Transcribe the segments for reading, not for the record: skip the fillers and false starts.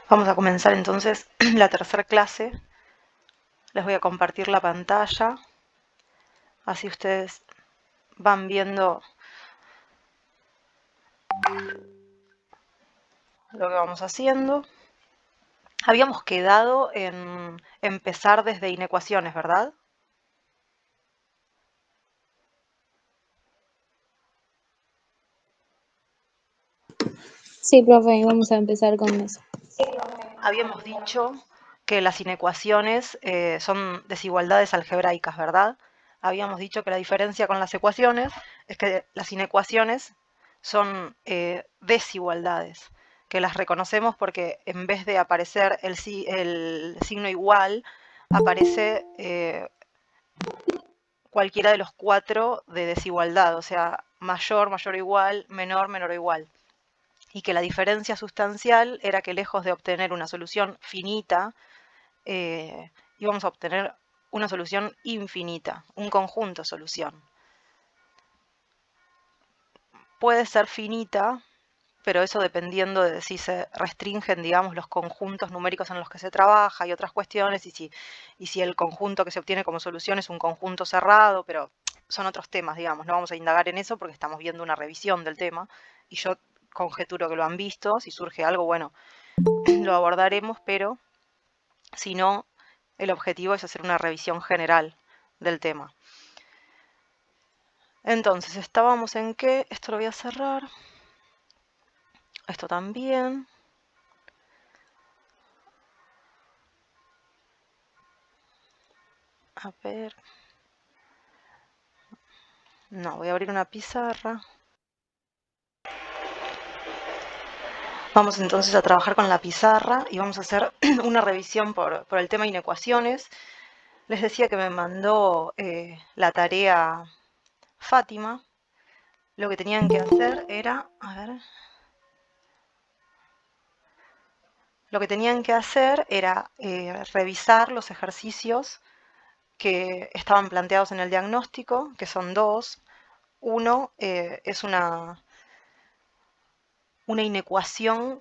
Vamos a comenzar entonces la tercera clase. Les voy a compartir la pantalla, así ustedes van viendo lo que vamos haciendo. Habíamos quedado en empezar desde inecuaciones, ¿verdad? Sí, profe, vamos a empezar con eso. Habíamos dicho que las inecuaciones son desigualdades algebraicas, ¿verdad? Habíamos dicho que la diferencia con las ecuaciones es que las inecuaciones son desigualdades, que las reconocemos porque en vez de aparecer el signo igual, aparece cualquiera de los cuatro de desigualdad, o sea, mayor, mayor o igual, menor, menor o igual. Y que la diferencia sustancial era que lejos de obtener una solución finita, íbamos a obtener una solución infinita, un conjunto solución. Puede ser finita, pero eso dependiendo de si se restringen, digamos, los conjuntos numéricos en los que se trabaja y otras cuestiones, y si el conjunto que se obtiene como solución es un conjunto cerrado, pero son otros temas, digamos, no vamos a indagar en eso porque estamos viendo una revisión del tema, y yo conjeturo que lo han visto, si surge algo, bueno, lo abordaremos, pero si no, el objetivo es hacer una revisión general del tema. Entonces, estábamos en que, esto lo voy a cerrar, esto también. A ver. No, voy a abrir una pizarra. Vamos entonces a trabajar con la pizarra y vamos a hacer una revisión por el tema inecuaciones. Les decía que me mandó la tarea Fátima. Lo que tenían que hacer era, lo que tenían que hacer era revisar los ejercicios que estaban planteados en el diagnóstico, que son dos. Uno es una inecuación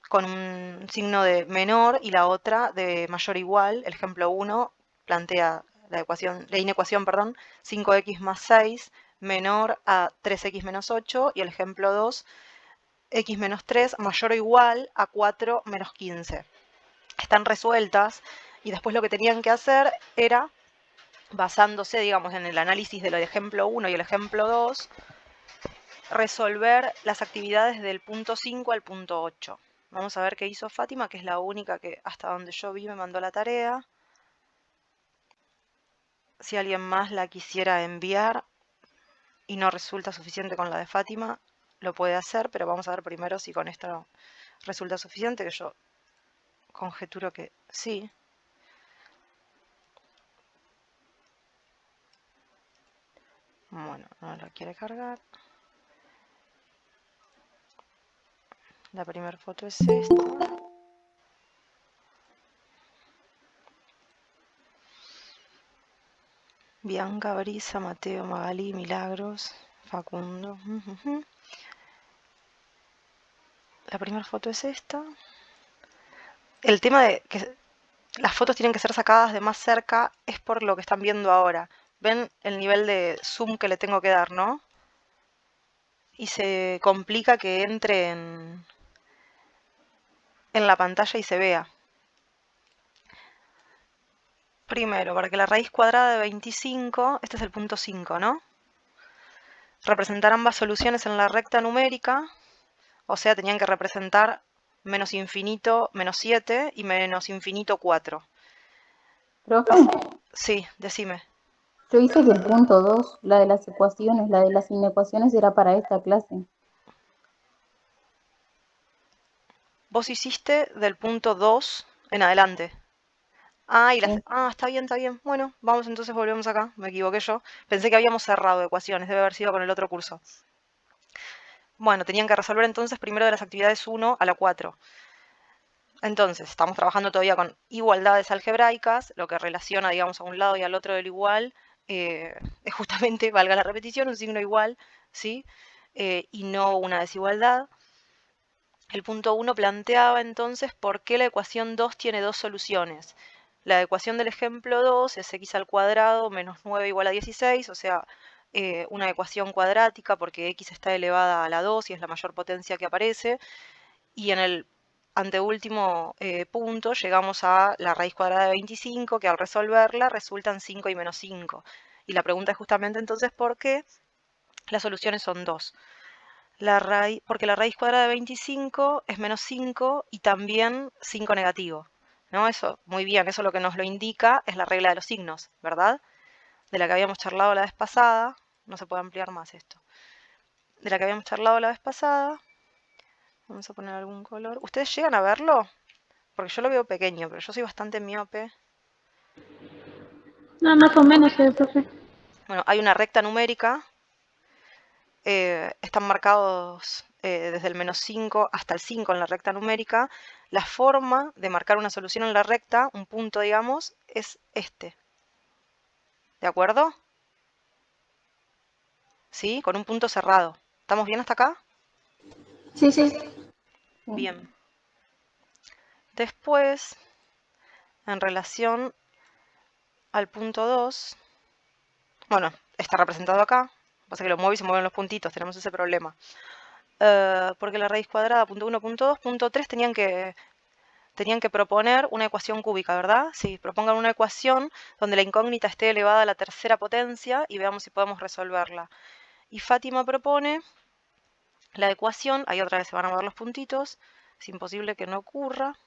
con un signo de menor y la otra de mayor o igual. El ejemplo 1 plantea la inecuación, 5x más 6 menor a 3x menos 8, y el ejemplo 2, x menos 3 mayor o igual a 4 menos 15. Están resueltas y después lo que tenían que hacer era, basándose, digamos, en el análisis del ejemplo 1 y el ejemplo 2, resolver las actividades del punto 5 al punto 8. Vamos a ver qué hizo Fátima, que es la única que hasta donde yo vi me mandó la tarea. Si alguien más la quisiera enviar y no resulta suficiente con la de Fátima, lo puede hacer, pero vamos a ver primero si con esto resulta suficiente, que yo conjeturo que sí. Bueno, no la quiere cargar. La primera foto es esta. Bianca, Brisa, Mateo, Magalí, Milagros, Facundo. La primera foto es esta. El tema de que las fotos tienen que ser sacadas de más cerca es por lo que están viendo ahora. ¿Ven el nivel de zoom que le tengo que dar, no? Y se complica que entre en la pantalla y se vea. Primero, para que la raíz cuadrada de 25, este es el punto 5, ¿no? Representar ambas soluciones en la recta numérica, o sea, tenían que representar menos infinito menos 7 y menos infinito 4. Profe, Sí, decime. yo hice que el punto 2, la de las ecuaciones, la de las inecuaciones, era para esta clase. Vos hiciste del punto 2 en adelante. Ah, Sí. está bien, está bien. Bueno, vamos entonces, volvemos acá. Me equivoqué yo. Pensé que habíamos cerrado ecuaciones, debe haber sido con el otro curso. Bueno, tenían que resolver entonces primero de las actividades 1 a la 4. Entonces, estamos trabajando todavía con igualdades algebraicas, lo que relaciona, digamos, a un lado y al otro del igual, es justamente, valga la repetición, un signo igual, ¿sí? Y no una desigualdad. El punto 1 planteaba entonces por qué la ecuación 2 tiene dos soluciones. La ecuación del ejemplo 2 es x al cuadrado menos 9 igual a 16, o sea, una ecuación cuadrática porque x está elevada a la 2 y es la mayor potencia que aparece. Y en el anteúltimo punto llegamos a la raíz cuadrada de 25, que al resolverla resultan 5 y menos 5. Y la pregunta es justamente entonces por qué las soluciones son dos. Porque la raíz cuadrada de 25 es menos 5 y también 5 negativo. ¿No? Eso, muy bien, eso lo que nos lo indica es la regla de los signos, ¿verdad? De la que habíamos charlado la vez pasada. No se puede ampliar más esto. De la que habíamos charlado la vez pasada. Vamos a poner algún color. ¿Ustedes llegan a verlo? Porque yo lo veo pequeño, pero yo soy bastante miope. No, más o menos, profe. Bueno, hay una recta numérica. Están marcados desde el menos 5 hasta el 5 en la recta numérica. La forma de marcar una solución en la recta, un punto, digamos, es este. ¿De acuerdo? ¿Sí? Con un punto cerrado. ¿Estamos bien hasta acá? Sí, sí. Bien. Después, en relación al punto 2, bueno, está representado acá. Pasa que lo muevo y se mueven los puntitos, tenemos ese problema. Porque la raíz cuadrada, punto 1, punto 2, punto 3 tenían que proponer una ecuación cúbica, ¿verdad? Sí, propongan una ecuación donde la incógnita esté elevada a la tercera potencia y veamos si podemos resolverla. Y Fátima propone la ecuación, ahí otra vez se van a ver los puntitos, es imposible que no ocurra.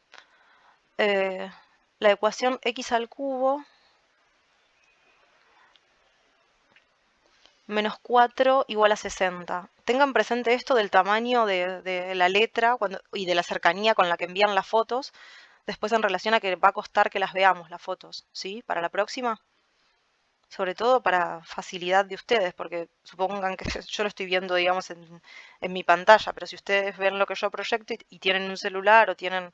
La ecuación x al cubo menos 4 igual a 60. Tengan presente esto del tamaño de la letra y de la cercanía con la que envían las fotos, después en relación a que va a costar que las veamos las fotos, ¿sí? Para la próxima. Sobre todo para facilidad de ustedes, porque supongan que yo lo estoy viendo, digamos, en mi pantalla, pero si ustedes ven lo que yo proyecto y tienen un celular o tienen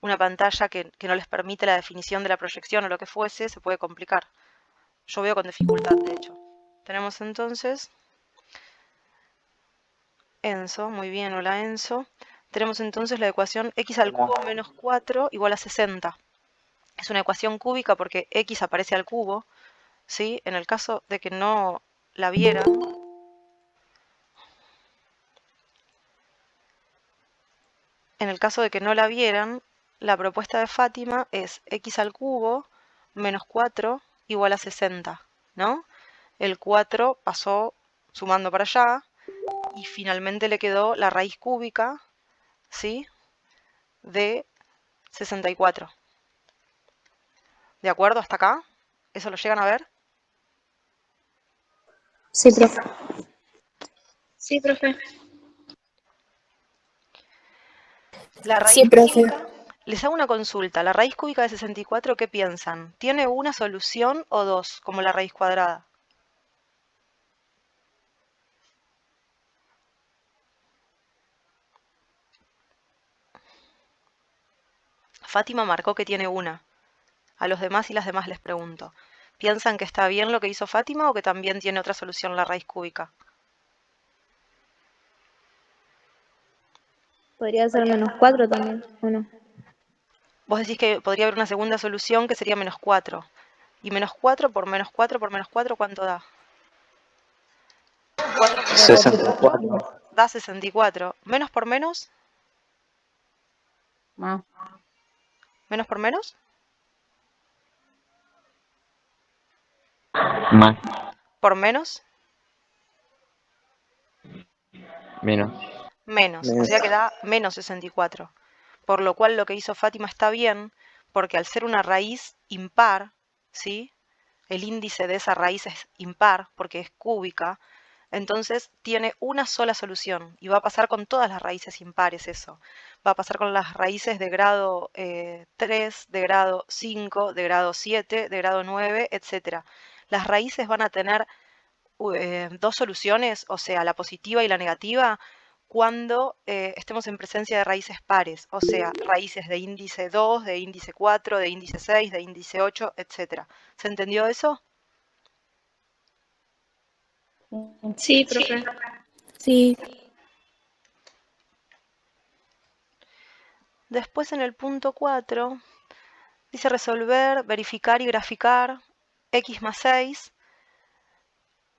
una pantalla que no les permite la definición de la proyección o lo que fuese, se puede complicar. Yo veo con dificultad, de hecho. Tenemos entonces Enzo, muy bien, hola Enzo. Tenemos entonces la ecuación x al cubo menos 4 igual a 60. Es una ecuación cúbica porque x aparece al cubo, ¿sí? En el caso de que no la vieran, la propuesta de Fátima es x al cubo menos 4 igual a 60, ¿no? El 4 pasó sumando para allá y finalmente le quedó la raíz cúbica, ¿sí? De 64. ¿De acuerdo hasta acá? ¿Eso lo llegan a ver? Sí, profe. Sí, profe. La raíz Sí, profe. cúbica, les hago una consulta. ¿La raíz cúbica de 64 qué piensan? ¿Tiene una solución o dos, como la raíz cuadrada? Fátima marcó que tiene una. A los demás y las demás les pregunto. ¿Piensan que está bien lo que hizo Fátima o que también tiene otra solución la raíz cúbica? Podría ser menos 4 también, ¿o no? Vos decís que podría haber una segunda solución que sería menos 4. ¿Y menos 4 por menos 4 por menos 4 cuánto da? 4 por 64. da 64. ¿Menos por menos? Más. ¿Menos por menos? Más, ¿Por menos? menos. Menos. O sea que da menos 64. Por lo cual lo que hizo Fátima está bien, porque al ser una raíz impar, ¿sí? El índice de esa raíz es impar, porque es cúbica, entonces tiene una sola solución. Y va a pasar con todas las raíces impares eso. Va a pasar con las raíces de grado 3, de grado 5, de grado 7, de grado 9, etc. Las raíces van a tener dos soluciones, o sea, la positiva y la negativa, cuando estemos en presencia de raíces pares, o sea, raíces de índice 2, de índice 4, de índice 6, de índice 8, etc. ¿Se entendió eso? Sí, profe. Sí. Después en el punto 4 dice resolver, verificar y graficar x más 6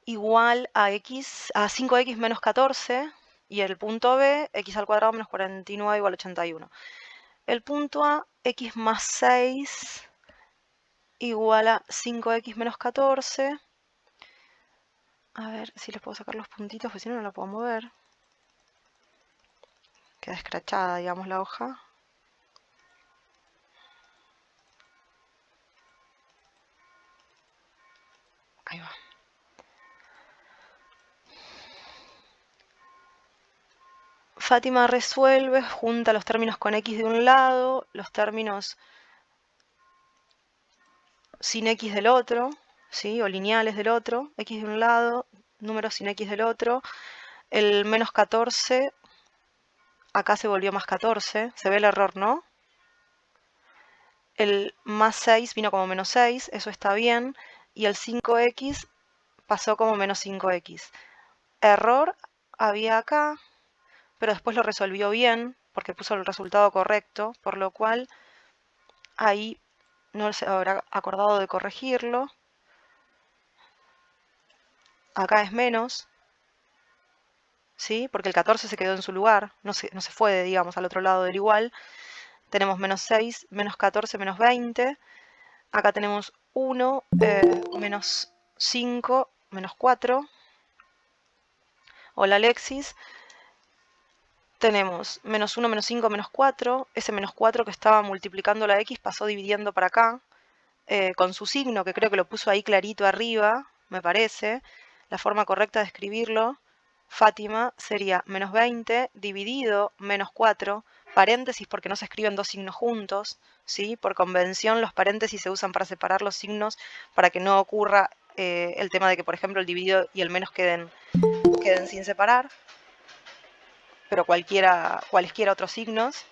igual a 5x menos 14, y el punto B, x al cuadrado menos 49 igual a 81. El punto A, x más 6 igual a 5x menos 14. A ver si les puedo sacar los puntitos, porque si no, no la puedo mover. Queda escrachada, digamos, la hoja. Ahí va. Fátima resuelve, junta los términos con x de un lado, los términos sin x del otro, ¿sí? O lineales del otro, x de un lado, números sin x del otro. El menos 14, acá se volvió más 14, se ve el error, ¿no? El más 6 vino como menos 6, eso está bien, y el 5x pasó como menos 5x. Error había acá, pero después lo resolvió bien, porque puso el resultado correcto, por lo cual ahí no se habrá acordado de corregirlo. Acá es menos, ¿sí? Porque el 14 se quedó en su lugar, no se fue, digamos, al otro lado del igual. Tenemos menos 6, menos 14, menos 20. Acá tenemos 1, menos 5, menos 4. Hola Alexis. Tenemos menos 1, menos 5, menos 4. Ese menos 4 que estaba multiplicando la x pasó dividiendo para acá. Con su signo, que creo que lo puso ahí clarito arriba, me parece. La forma correcta de escribirlo, Fátima, sería menos 20 dividido menos 4, paréntesis porque no se escriben dos signos juntos, ¿sí? Por convención los paréntesis se usan para separar los signos para que no ocurra el tema de que, por ejemplo, el dividido y el menos queden sin separar, pero cualesquiera otros signos.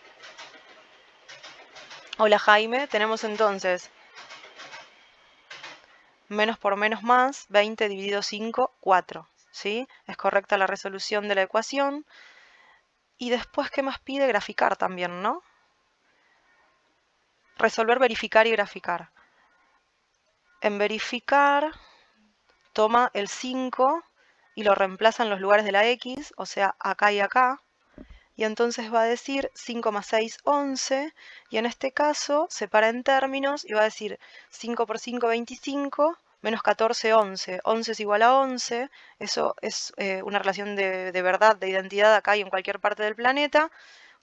Hola Jaime, tenemos entonces menos por menos más, 20 dividido 5, 4. ¿Sí? Es correcta la resolución de la ecuación. Y después, ¿qué más pide? Graficar también, ¿no? Resolver, verificar y graficar. En verificar, toma el 5 y lo reemplaza en los lugares de la x, o sea, acá y acá. Y entonces va a decir 5 más 6, 11. Y en este caso, separa en términos y va a decir 5 por 5, 25. Menos 14, 11. 11 es igual a 11. Eso es una relación de verdad, de identidad acá y en cualquier parte del planeta.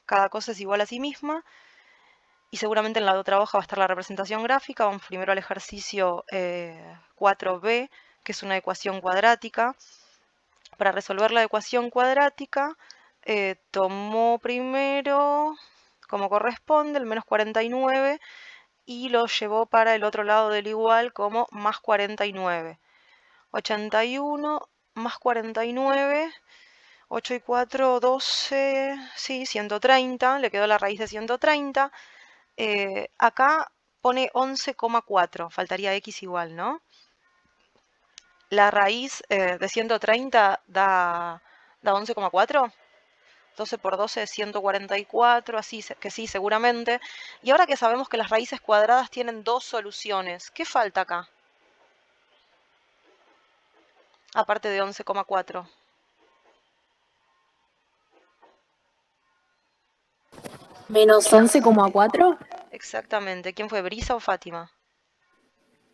Cada cosa es igual a sí misma. Y seguramente en la otra hoja va a estar la representación gráfica. Vamos primero al ejercicio 4b, que es una ecuación cuadrática. Para resolver la ecuación cuadrática, tomó primero, como corresponde, el menos 49 y lo llevó para el otro lado del igual como más 49. 81 más 49, 8 y 4, 12, sí, 130, le quedó la raíz de 130. Acá pone 11,4, faltaría x igual, ¿no? La raíz de 130 da 11,4. 12 por 12 es 144, así que sí, seguramente. Y ahora que sabemos que las raíces cuadradas tienen dos soluciones, ¿qué falta acá? Aparte de 11,4. Menos 11,4. Exactamente. ¿Quién fue, Brisa o Fátima?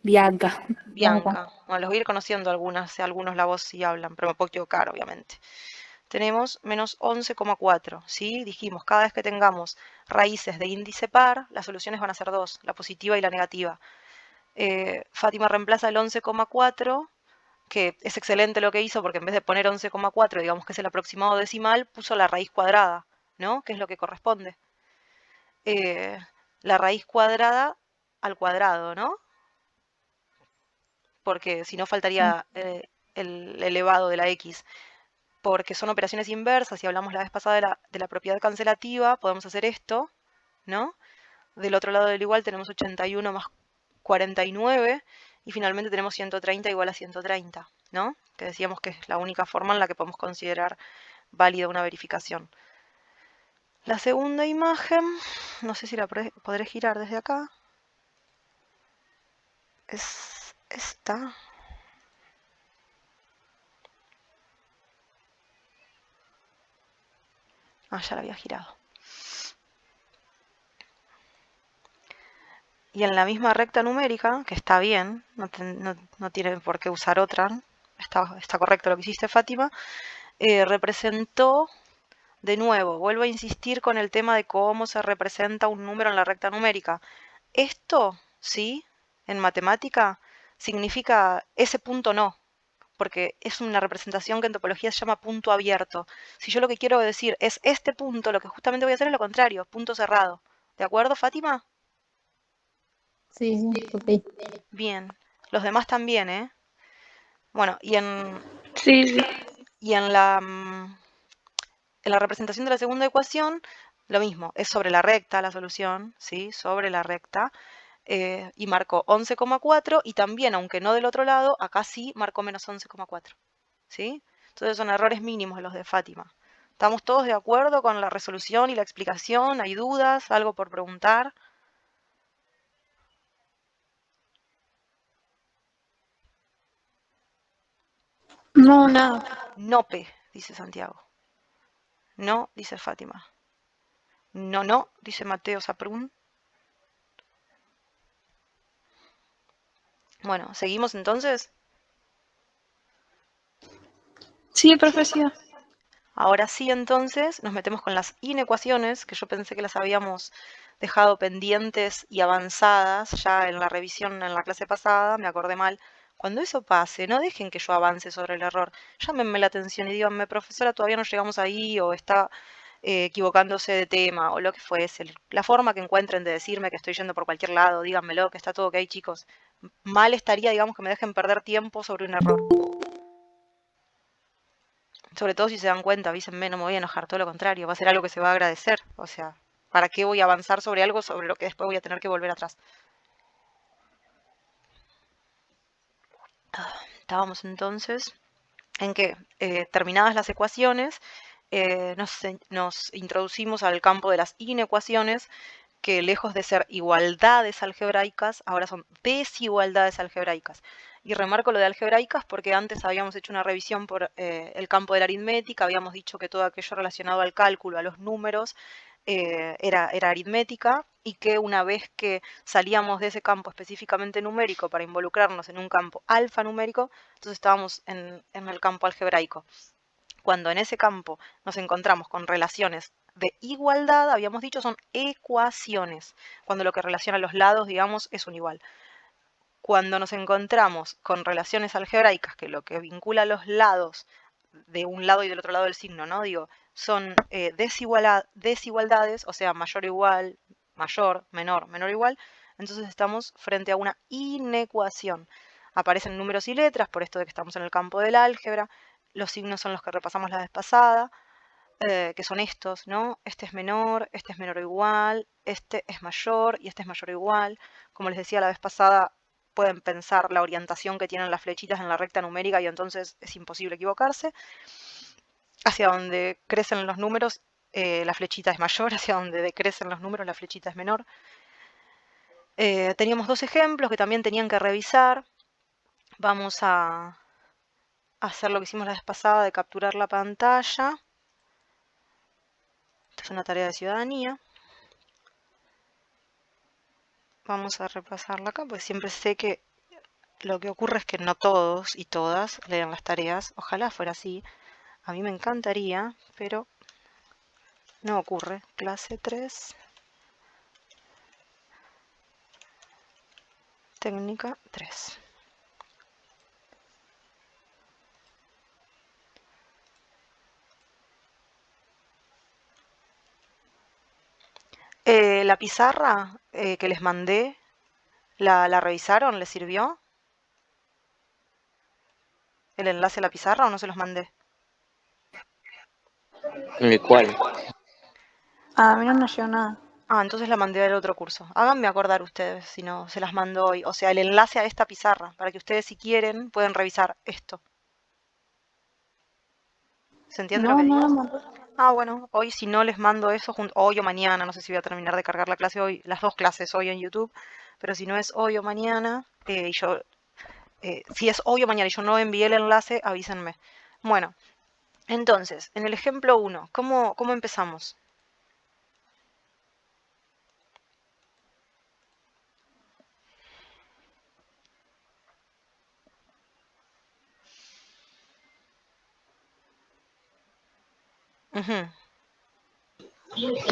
Bianca. Bianca. Bueno, los voy a ir conociendo algunos la voz sí hablan, pero me puedo equivocar, obviamente. Tenemos menos 11,4, ¿sí? Dijimos, cada vez que tengamos raíces de índice par, las soluciones van a ser dos, la positiva y la negativa. Fátima reemplaza el 11,4, que es excelente lo que hizo, porque en vez de poner 11,4, digamos que es el aproximado decimal, puso la raíz cuadrada, ¿no? Que es lo que corresponde. La raíz cuadrada al cuadrado, ¿no? Porque si no faltaría el elevado de la x. Porque son operaciones inversas, y hablamos la vez pasada de la propiedad cancelativa, podemos hacer esto, ¿no? Del otro lado del igual tenemos 81 más 49, y finalmente tenemos 130 igual a 130, ¿no? Que decíamos que es la única forma en la que podemos considerar válida una verificación. La segunda imagen, no sé si la podré girar desde acá. Es esta. Ah, ya la había girado. Y en la misma recta numérica, que está bien, no tiene por qué usar otra, está correcto lo que hiciste, Fátima, representó, de nuevo, vuelvo a insistir con el tema de cómo se representa un número en la recta numérica. Esto, sí, en matemática, significa ese punto no, porque es una representación que en topología se llama punto abierto. Si yo lo que quiero decir es este punto, lo que justamente voy a hacer es lo contrario, punto cerrado. ¿De acuerdo, Fátima? Sí, sí, ok. Bien. Los demás también, ¿eh? Bueno, Sí, sí. y en la representación de la segunda ecuación, lo mismo, es sobre la recta la solución, ¿sí? Sobre la recta. Y marcó 11,4 y también, aunque no del otro lado, acá sí marcó menos 11,4, ¿sí? Entonces son errores mínimos los de Fátima. ¿Estamos todos de acuerdo con la resolución y la explicación? ¿Hay dudas? ¿Algo por preguntar? No, nada. Nope, dice Santiago. No, dice Fátima. No, no, dice Mateo Saprún. Bueno, ¿seguimos entonces? Sí, profesor. Ahora sí, entonces, nos metemos con las inecuaciones, que yo pensé que las habíamos dejado pendientes y avanzadas ya en la revisión en la clase pasada, me acordé mal. Cuando eso pase, no dejen que yo avance sobre el error. Llámenme la atención y díganme, profesora, todavía no llegamos ahí, o está equivocándose de tema, o lo que fuese. La forma que encuentren de decirme que estoy yendo por cualquier lado, díganmelo, que está todo ok, chicos. Mal estaría, digamos, que me dejen perder tiempo sobre un error. Sobre todo si se dan cuenta, avísenme, no me voy a enojar, todo lo contrario, va a ser algo que se va a agradecer. O sea, ¿para qué voy a avanzar sobre algo sobre lo que después voy a tener que volver atrás? Estábamos entonces en que, terminadas las ecuaciones, nos introducimos al campo de las inecuaciones, que lejos de ser igualdades algebraicas, ahora son desigualdades algebraicas. Y remarco lo de algebraicas porque antes habíamos hecho una revisión por el campo de la aritmética, habíamos dicho que todo aquello relacionado al cálculo, a los números, era aritmética, y que una vez que salíamos de ese campo específicamente numérico para involucrarnos en un campo alfanumérico, entonces estábamos en el campo algebraico. Cuando en ese campo nos encontramos con relaciones de igualdad, habíamos dicho, son ecuaciones, cuando lo que relaciona los lados, digamos, es un igual. Cuando nos encontramos con relaciones algebraicas, que lo que vincula los lados de un lado y del otro lado del signo, ¿no? Digo, son desigualdades, o sea, mayor o igual, mayor, menor, menor o igual, entonces estamos frente a una inecuación. Aparecen números y letras, por esto de que estamos en el campo del álgebra. Los signos son los que repasamos la vez pasada, que son estos, ¿no? Este es menor o igual, este es mayor y este es mayor o igual. Como les decía la vez pasada, pueden pensar la orientación que tienen las flechitas en la recta numérica y entonces es imposible equivocarse. Hacia donde crecen los números, la flechita es mayor, hacia donde decrecen los números, la flechita es menor. Teníamos dos ejemplos que también tenían que revisar. Vamos a hacer lo que hicimos la vez pasada de capturar la pantalla. Esta es una tarea de ciudadanía. Vamos a repasarla acá, pues siempre sé que lo que ocurre es que no todos y todas leen las tareas. Ojalá fuera así. A mí me encantaría, pero no ocurre. Clase 3, técnica 3. La pizarra que les mandé, ¿la revisaron? ¿Les sirvió el enlace a la pizarra o no se los mandé? ¿Cuál? A mí no nos llegó nada. Ah, entonces la mandé al otro curso. Háganme acordar ustedes si no se las mando hoy. O sea, el enlace a esta pizarra, para que ustedes si quieren pueden revisar esto. ¿Se entiende lo No, que no digo? lo mandó. Ah, bueno, hoy si no les mando eso, hoy o mañana, no sé si voy a terminar de cargar la clase hoy, las dos clases hoy en YouTube, pero si no es hoy o mañana, si es hoy o mañana y yo no envié el enlace, avísenme. Bueno, entonces, en el ejemplo 1, ¿cómo empezamos? Ujú.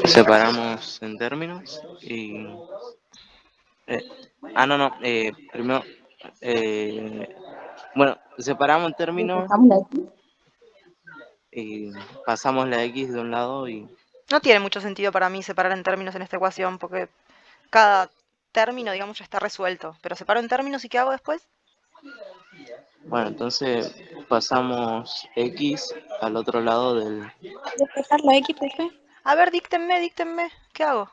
Separamos en términos y... primero... bueno, separamos en términos Despejamos la X. y pasamos la X de un lado y... No tiene mucho sentido para mí separar en términos en esta ecuación, porque cada término, digamos, ya está resuelto. Pero separo en términos y ¿qué hago después? Bueno, entonces pasamos X al otro lado del... ¿Despejar la X, profe? A ver, díctenme, ¿qué hago?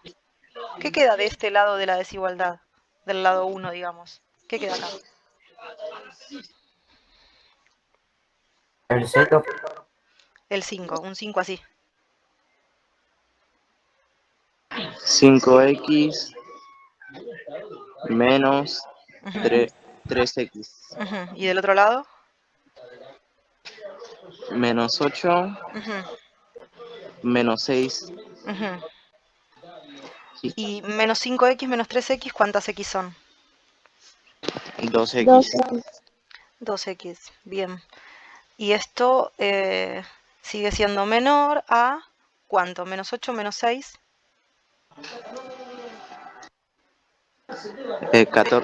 ¿Qué queda de este lado de la desigualdad? Del lado 1, digamos. ¿Qué queda acá? El seto El 5, un 5 así. 5X menos Ujú, 3X ujú. ¿Y del otro lado? menos 8 Ujú, menos 6 ujú. y Y menos 5x menos 3x, ¿cuántas x son? 2 2X. X. 2x, bien. Y esto sigue siendo menor a, ¿cuánto? Menos 8 menos 6.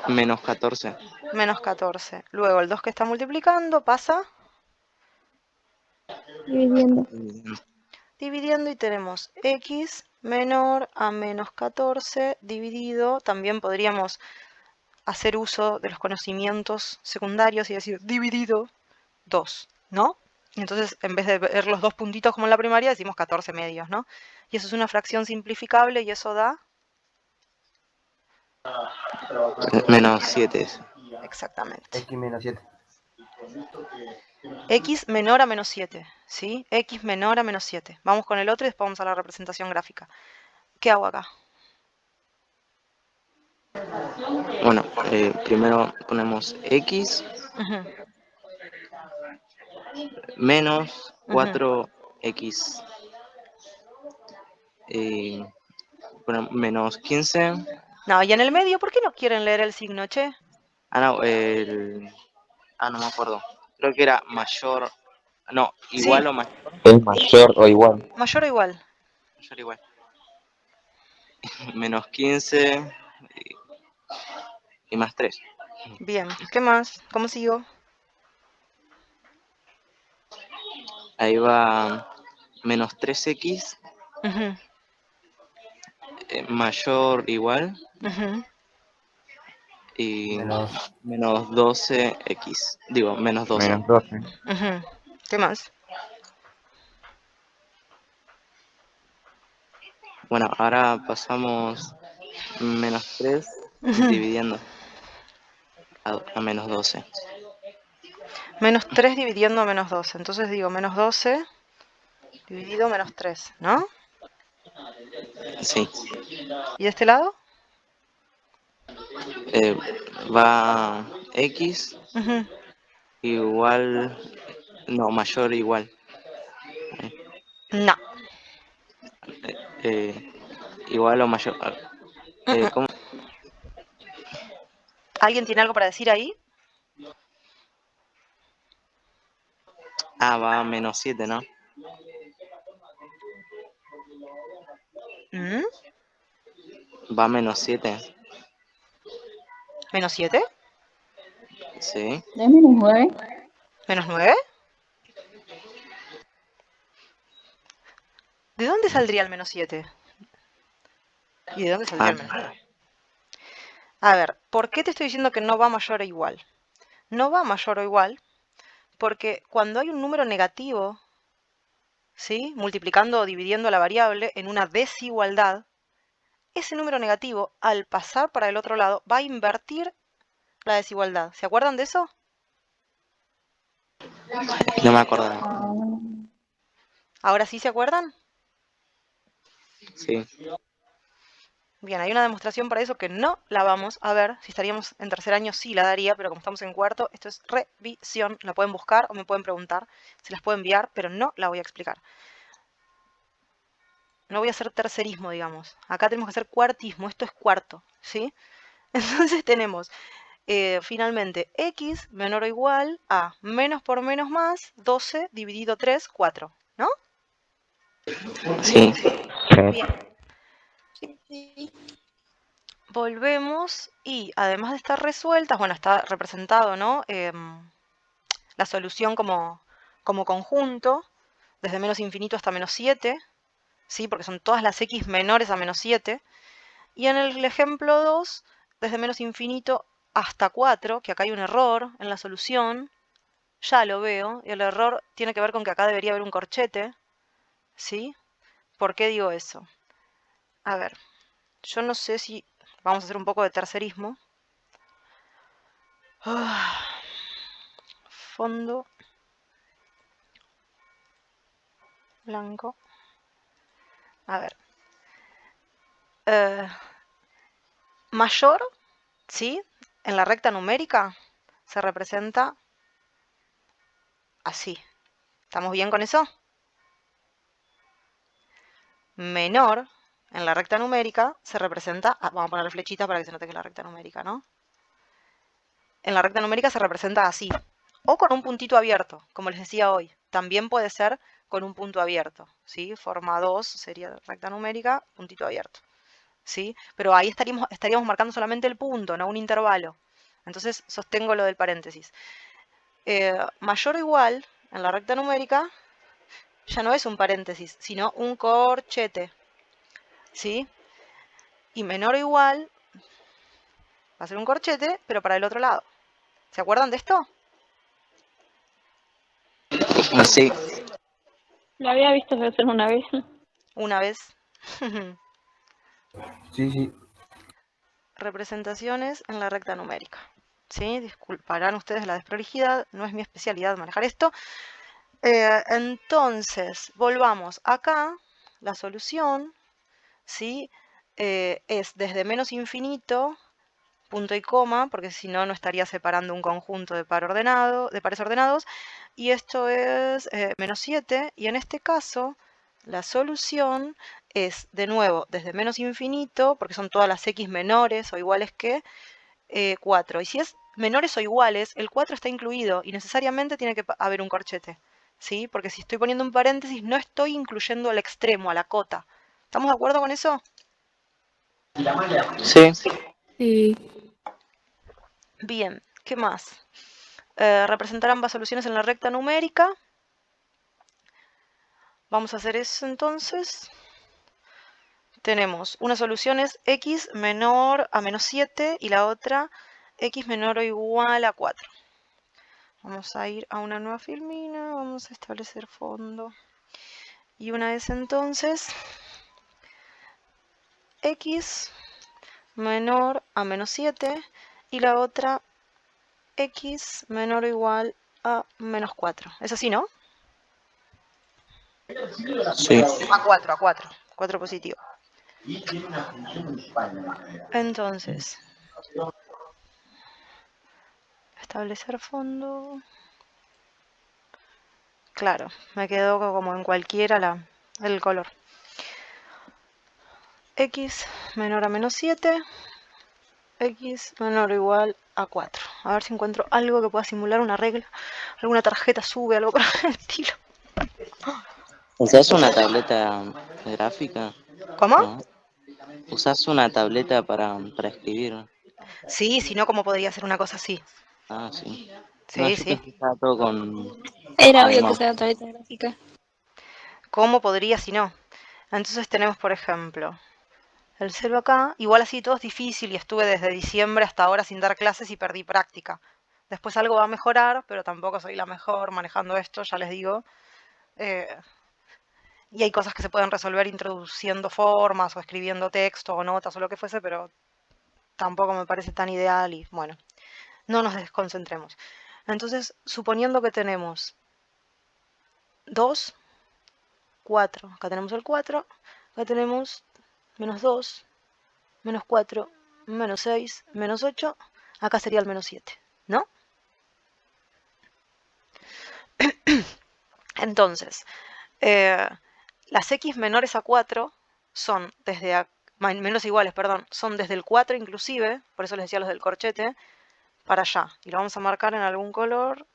Menos 14. Menos 14. Luego el 2 que está multiplicando pasa Dividiendo. dividiendo y tenemos x menor a menos 14 dividido. También podríamos hacer uso de los conocimientos secundarios y decir dividido 2, ¿no? Y entonces, en vez de ver los dos puntitos como en la primaria, decimos 14 medios, ¿no? Y eso es una fracción simplificable y eso da Menos 7. exactamente. X menos 7. X menor a menos 7, ¿sí? X menor a menos 7. Vamos con el otro y después vamos a la representación gráfica. ¿Qué hago acá? Bueno, primero ponemos X Ujú, menos ujú. 4X ponemos menos 15. No, y en el medio, ¿por qué no quieren leer el signo, che? No, no me acuerdo. Creo que era mayor. No, Sí, igual o mayor. Es mayor o igual. mayor o igual. Mayor o igual. Menos 15 y más 3. Bien, ¿qué más? ¿Cómo sigo? Ahí va menos 3X Ujú, mayor o igual ujú, y Menos menos 12X. Digo, menos 12. menos 12. ujú. ¿Qué más? Bueno, ahora pasamos menos 3 Ujú. dividiendo a menos 12. Menos 3 dividiendo a menos 12. Entonces digo menos 12 dividido menos 3, ¿no? Sí. ¿Y de este lado? Eh, va X Ujú. igual. No, mayor o igual. No. Eh, igual o mayor. Mm, mm. ¿Cómo? ¿Alguien tiene algo para decir ahí? Va menos 7, ¿no? ¿Mm? Va menos 7. ¿Menos 7? Sí. ¿De menos 9? ¿Menos 9? ¿De dónde saldría el menos 7? ¿Y de dónde saldría Ah, el menos 9? A ver, ¿por qué te estoy diciendo que no va mayor o igual? No va mayor o igual porque cuando hay un número negativo, ¿sí? Multiplicando o dividiendo la variable en una desigualdad, ese número negativo, al pasar para el otro lado, va a invertir la desigualdad. ¿Se acuerdan de eso? no me acordaba. Ah, ¿Ahora sí se acuerdan? Sí. Bien, hay una demostración para eso que no la vamos a ver. Si estaríamos en tercer año sí la daría, pero como estamos en cuarto, esto es revisión. La pueden buscar o me pueden preguntar. Se las puedo enviar, pero no la voy a explicar. No voy a hacer tercerismo, digamos. Acá tenemos que hacer cuartismo. Esto es cuarto, ¿sí? Entonces tenemos, finalmente, x menor o igual a menos por menos más 12 dividido 3, 4, ¿no? Sí. Bien. Volvemos y además de estar resueltas, bueno, está representado, ¿no? La solución como conjunto, desde menos infinito hasta menos 7, ¿sí? Porque son todas las x menores a menos 7. Y en el ejemplo 2, desde menos infinito hasta 4, que acá hay un error en la solución, ya lo veo, y el error tiene que ver con que acá debería haber un corchete, ¿sí? ¿Por qué digo eso? A ver, yo no sé si vamos a hacer un poco de tercerismo. Fondo blanco. A ver. Mayor, ¿sí? En la recta numérica se representa así. ¿Estamos bien con eso? Menor, en la recta numérica, se representa... vamos a ponerle flechita para que se note que es la recta numérica, ¿no? En la recta numérica se representa así. O con un puntito abierto, como les decía hoy. También puede ser con un punto abierto, ¿sí? Forma 2 sería recta numérica, puntito abierto, ¿sí? Pero ahí estaríamos marcando solamente el punto, no un intervalo. Entonces sostengo lo del paréntesis. Mayor o igual, en la recta numérica, ya no es un paréntesis, sino un corchete, ¿sí? Y menor o igual va a ser un corchete, pero para el otro lado. ¿Se acuerdan de esto? Sí. Lo había visto hacer una vez. Una vez. Sí, sí. Representaciones en la recta numérica. ¿Sí? Disculparán ustedes la desprolijidad, no es mi especialidad manejar esto. Entonces, volvamos. Acá, la solución, ¿sí? Es desde menos infinito, punto y coma, porque si no, no estaría separando un conjunto de pares ordenados. Y esto es menos 7. Y en este caso, la solución es, de nuevo, desde menos infinito, porque son todas las x menores o iguales que 4. Y si es menores o iguales, el 4 está incluido y necesariamente tiene que haber un corchete, ¿sí? Porque si estoy poniendo un paréntesis, no estoy incluyendo al extremo, a la cota. ¿Estamos de acuerdo con eso? Sí. Sí. Bien, ¿qué más? Representar ambas soluciones en la recta numérica. Vamos a hacer eso entonces. Tenemos una solución es x menor a menos 7 y la otra x menor o igual a 4. Vamos a ir a una nueva filmina, vamos a establecer fondo. Y una es entonces x menor a menos 7 y la otra x menor o igual a menos 4. ¿Es así, no? Sí. A 4, a 4. 4 positivo. Entonces, establecer fondo. Claro, me quedó como en cualquiera el color. X menor a menos 7, X menor o igual a 4. A ver si encuentro algo que pueda simular una regla. Alguna tarjeta sube, algo por el estilo. ¿Usás una tableta gráfica? ¿Cómo? ¿No? ¿Usás una tableta para escribir? Sí, si no, ¿cómo podría ser una cosa así? Ah, sí. No, Sí, yo sí. pensé que estaba todo con Era obvio que mouse. sea tableta gráfica. ¿Cómo podría si no? Entonces tenemos, por ejemplo, el celo acá. Igual así todo es difícil y estuve desde diciembre hasta ahora sin dar clases y perdí práctica. Después algo va a mejorar, pero tampoco soy la mejor manejando esto, ya les digo. Eh, y hay cosas que se pueden resolver introduciendo formas o escribiendo texto o notas o lo que fuese, pero tampoco me parece tan ideal y bueno, no nos desconcentremos. Entonces, suponiendo que tenemos 2 4. Acá tenemos el 4. Acá tenemos menos 2, menos 4, menos 6, menos 8. Acá sería el menos 7, ¿no? Entonces, las x menores a 4 son desde menos iguales, perdón, son desde el 4 inclusive, por eso les decía los del corchete, para allá. Y lo vamos a marcar en algún color.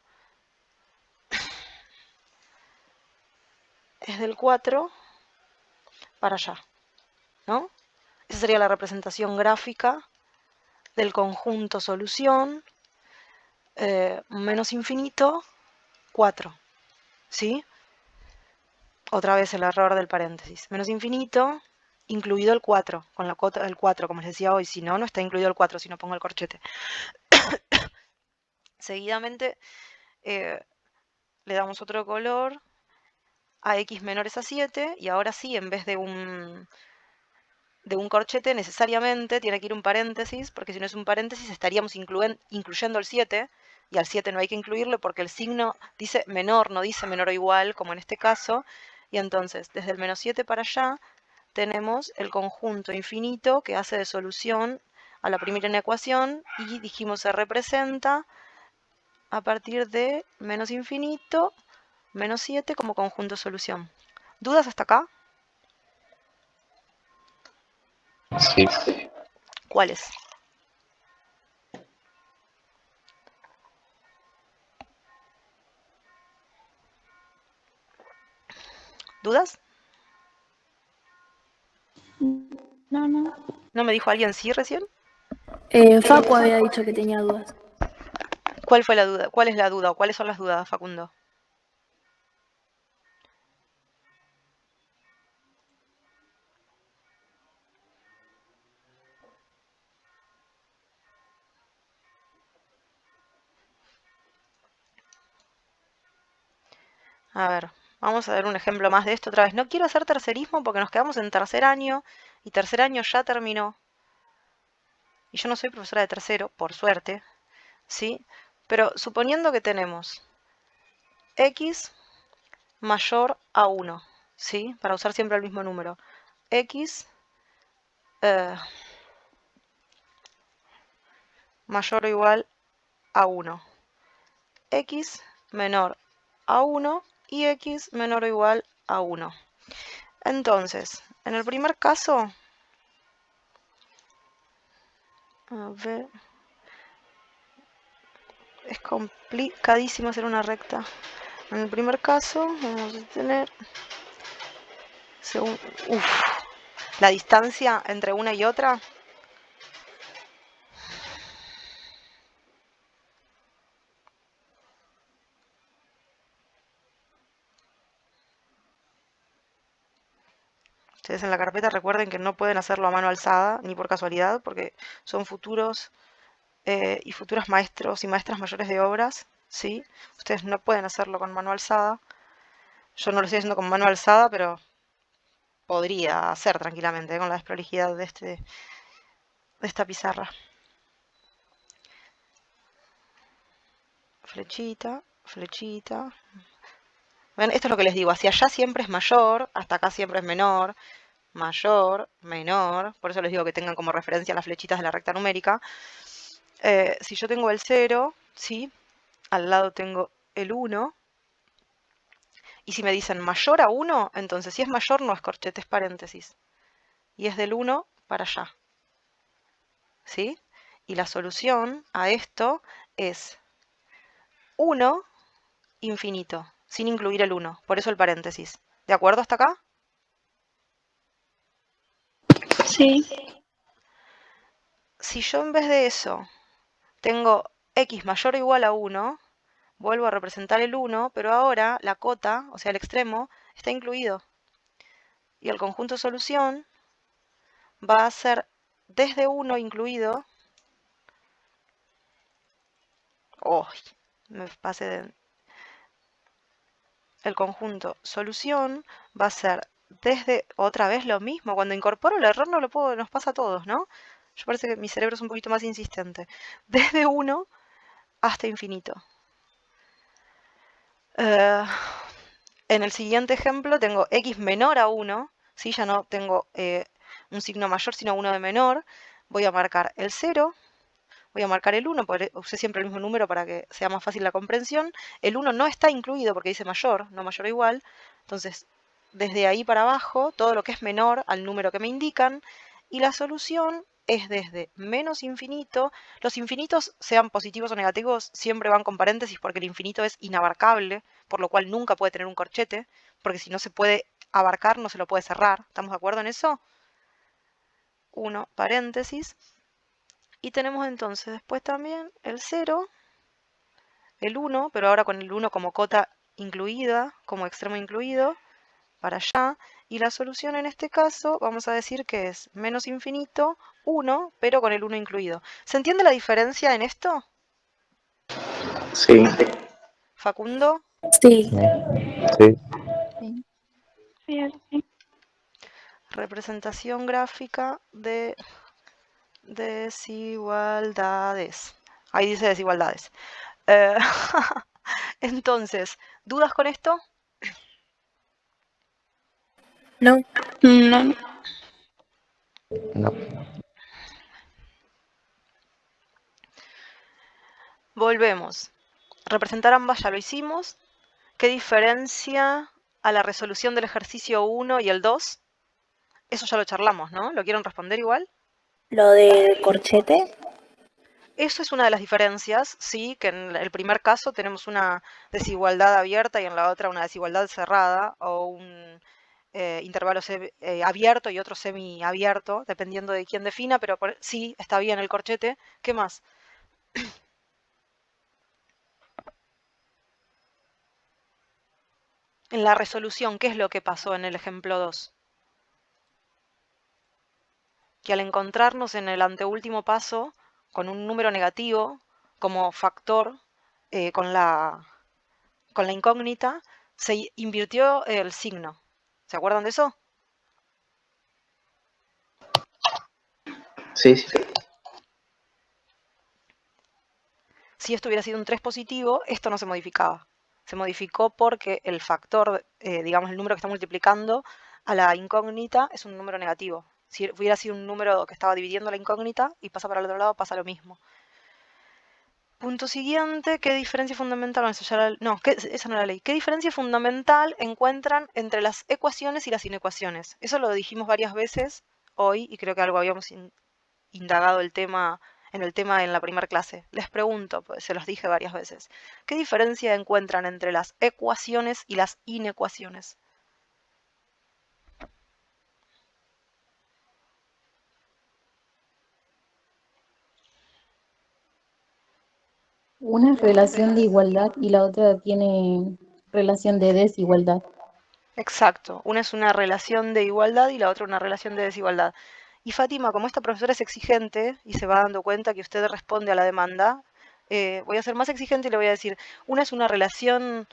Es del 4 para allá, ¿no? Esa sería la representación gráfica del conjunto solución menos infinito 4, ¿sí? Otra vez el error del paréntesis. Menos infinito, incluido el 4, con la cota del 4, como les decía hoy. Si no, no está incluido el 4, si no pongo el corchete. Seguidamente le damos otro color a x menores a 7, y ahora sí, en vez de un corchete, necesariamente tiene que ir un paréntesis, porque si no es un paréntesis estaríamos incluyendo el 7, y al 7 no hay que incluirlo porque el signo dice menor, no dice menor o igual, como en este caso, y entonces desde el menos 7 para allá tenemos el conjunto infinito que hace de solución a la primera ecuación, y dijimos se representa a partir de menos infinito, menos 7 como conjunto solución. ¿Dudas hasta acá? Sí. ¿Cuáles? ¿Dudas? No, no. ¿No me dijo alguien sí recién? Facu había dicho que tenía dudas. ¿Cuál fue la duda? ¿Cuál es la duda o cuáles son las dudas, Facundo? A ver, vamos a ver un ejemplo más de esto otra vez. No quiero hacer tercerismo porque nos quedamos en tercer año y tercer año ya terminó. Y yo no soy profesora de tercero, por suerte, ¿sí? Pero suponiendo que tenemos x mayor a 1, ¿sí? Para usar siempre el mismo número. X mayor o igual a 1. X menor a 1 y x menor o igual a 1. Entonces, en el primer caso, a ver, es complicadísimo hacer una recta. En el primer caso vamos a tener la distancia entre una y otra. Ustedes en la carpeta recuerden que no pueden hacerlo a mano alzada ni por casualidad, porque son futuros y futuras maestros y maestras mayores de obras, ¿sí? Ustedes no pueden hacerlo con mano alzada. Yo no lo estoy haciendo con mano alzada, pero podría hacer tranquilamente con la desprolijidad de esta pizarra. Flechita, flechita. ¿Ven? Esto es lo que les digo. Hacia allá siempre es mayor, hasta acá siempre es menor. Mayor, menor. Por eso les digo que tengan como referencia las flechitas de la recta numérica. Si yo tengo el 0, ¿sí? Al lado tengo el 1. Y si me dicen mayor a 1, entonces si es mayor no es corchete, es paréntesis. Y es del 1 para allá. ¿Sí? Y la solución a esto es 1 infinito, sin incluir el 1. Por eso el paréntesis. ¿De acuerdo hasta acá? Sí. Si yo en vez de eso tengo x mayor o igual a 1, vuelvo a representar el 1, pero ahora la cota, o sea el extremo, está incluido. Y el conjunto solución va a ser desde 1 incluido. Me pasé de... El conjunto solución va a ser desde, otra vez lo mismo, cuando incorporo el error no lo puedo, nos pasa a todos, ¿no? Yo parece que mi cerebro es un poquito más insistente. Desde 1 hasta infinito. En el siguiente ejemplo tengo x menor a 1, ¿sí? Ya no tengo un signo mayor, sino uno de menor. Voy a marcar el 0, voy a marcar el 1, porque usé siempre el mismo número para que sea más fácil la comprensión. El 1 no está incluido porque dice mayor, no mayor o igual. Entonces, desde ahí para abajo, todo lo que es menor al número que me indican. Y la solución es desde menos infinito. Los infinitos, sean positivos o negativos, siempre van con paréntesis porque el infinito es inabarcable, por lo cual nunca puede tener un corchete, porque si no se puede abarcar, no se lo puede cerrar. ¿Estamos de acuerdo en eso? 1, paréntesis. Y tenemos entonces después también el 0, el 1, pero ahora con el 1 como cota incluida, como extremo incluido, para allá. Y la solución en este caso, vamos a decir que es menos infinito, 1, pero con el 1 incluido. ¿Se entiende la diferencia en esto, Sí. Facundo? Sí. Sí. Sí. Sí. Representación gráfica de desigualdades. Ahí dice desigualdades. Entonces, ¿dudas con esto? No. No. No. Volvemos. Representar ambas ya lo hicimos. ¿Qué diferencia a la resolución del ejercicio 1 y el 2? Eso ya lo charlamos, ¿no? ¿Lo quieren responder igual? Lo del corchete. Eso es una de las diferencias, sí, que en el primer caso tenemos una desigualdad abierta y en la otra una desigualdad cerrada o un intervalo abierto y otro semiabierto, dependiendo de quién defina, pero sí, está bien el corchete. ¿Qué más? En la resolución, ¿qué es lo que pasó en el ejemplo 2? Que al encontrarnos en el anteúltimo paso con un número negativo como factor con la incógnita, se invirtió el signo. ¿Se acuerdan de eso? Sí, sí. Si esto hubiera sido un 3 positivo, esto no se modificaba. Se modificó porque el factor, digamos el número que está multiplicando a la incógnita es un número negativo. Si hubiera sido un número que estaba dividiendo la incógnita y pasa para el otro lado, pasa lo mismo. Punto siguiente, ¿qué diferencia fundamental? No, esa no es la ley. ¿Qué diferencia fundamental encuentran entre las ecuaciones y las inecuaciones? Eso lo dijimos varias veces hoy y creo que algo habíamos indagado el tema en la primera clase. Les pregunto, pues se los dije varias veces. ¿Qué diferencia encuentran entre las ecuaciones y las inecuaciones? Una es relación de igualdad y la otra tiene relación de desigualdad. Exacto, una es una relación de igualdad y la otra una relación de desigualdad. Y Fátima, como esta profesora es exigente y se va dando cuenta que usted responde a la demanda, voy a ser más exigente y le voy a decir, una es una relación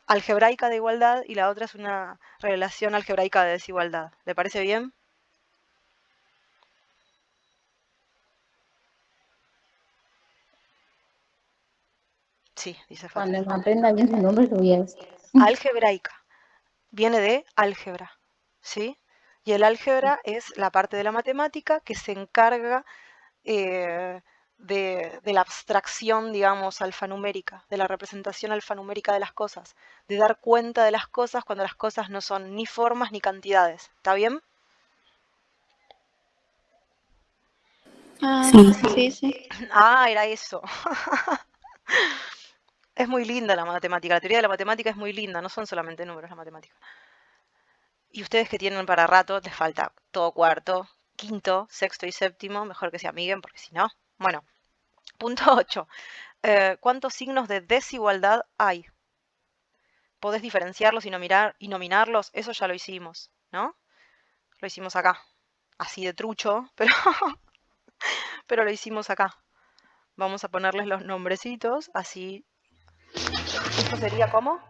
algebraica de igualdad y la otra es una relación algebraica de desigualdad. ¿Le parece bien? Sí, dice Fátima. Cuando me aprenda bien su nombre lo voy a decir. Algebraica. Viene de álgebra, ¿sí? Y el álgebra es la parte de la matemática que se encarga de la abstracción, digamos, alfanumérica, de la representación alfanumérica de las cosas, de dar cuenta de las cosas cuando las cosas no son ni formas ni cantidades. ¿Está bien? Ah, Sí. sí. Ah, era eso. Es muy linda la matemática, la teoría de la matemática es muy linda, no son solamente números la matemática. Y ustedes que tienen para rato, les falta todo cuarto, quinto, sexto y séptimo, mejor que se amiguen porque si no. Bueno, punto 8. ¿Cuántos signos de desigualdad hay? ¿Podés diferenciarlos y nominarlos? Eso ya lo hicimos, ¿no? Lo hicimos acá. Así de trucho, pero lo hicimos acá. Vamos a ponerles los nombrecitos, así. ¿Esto sería cómo?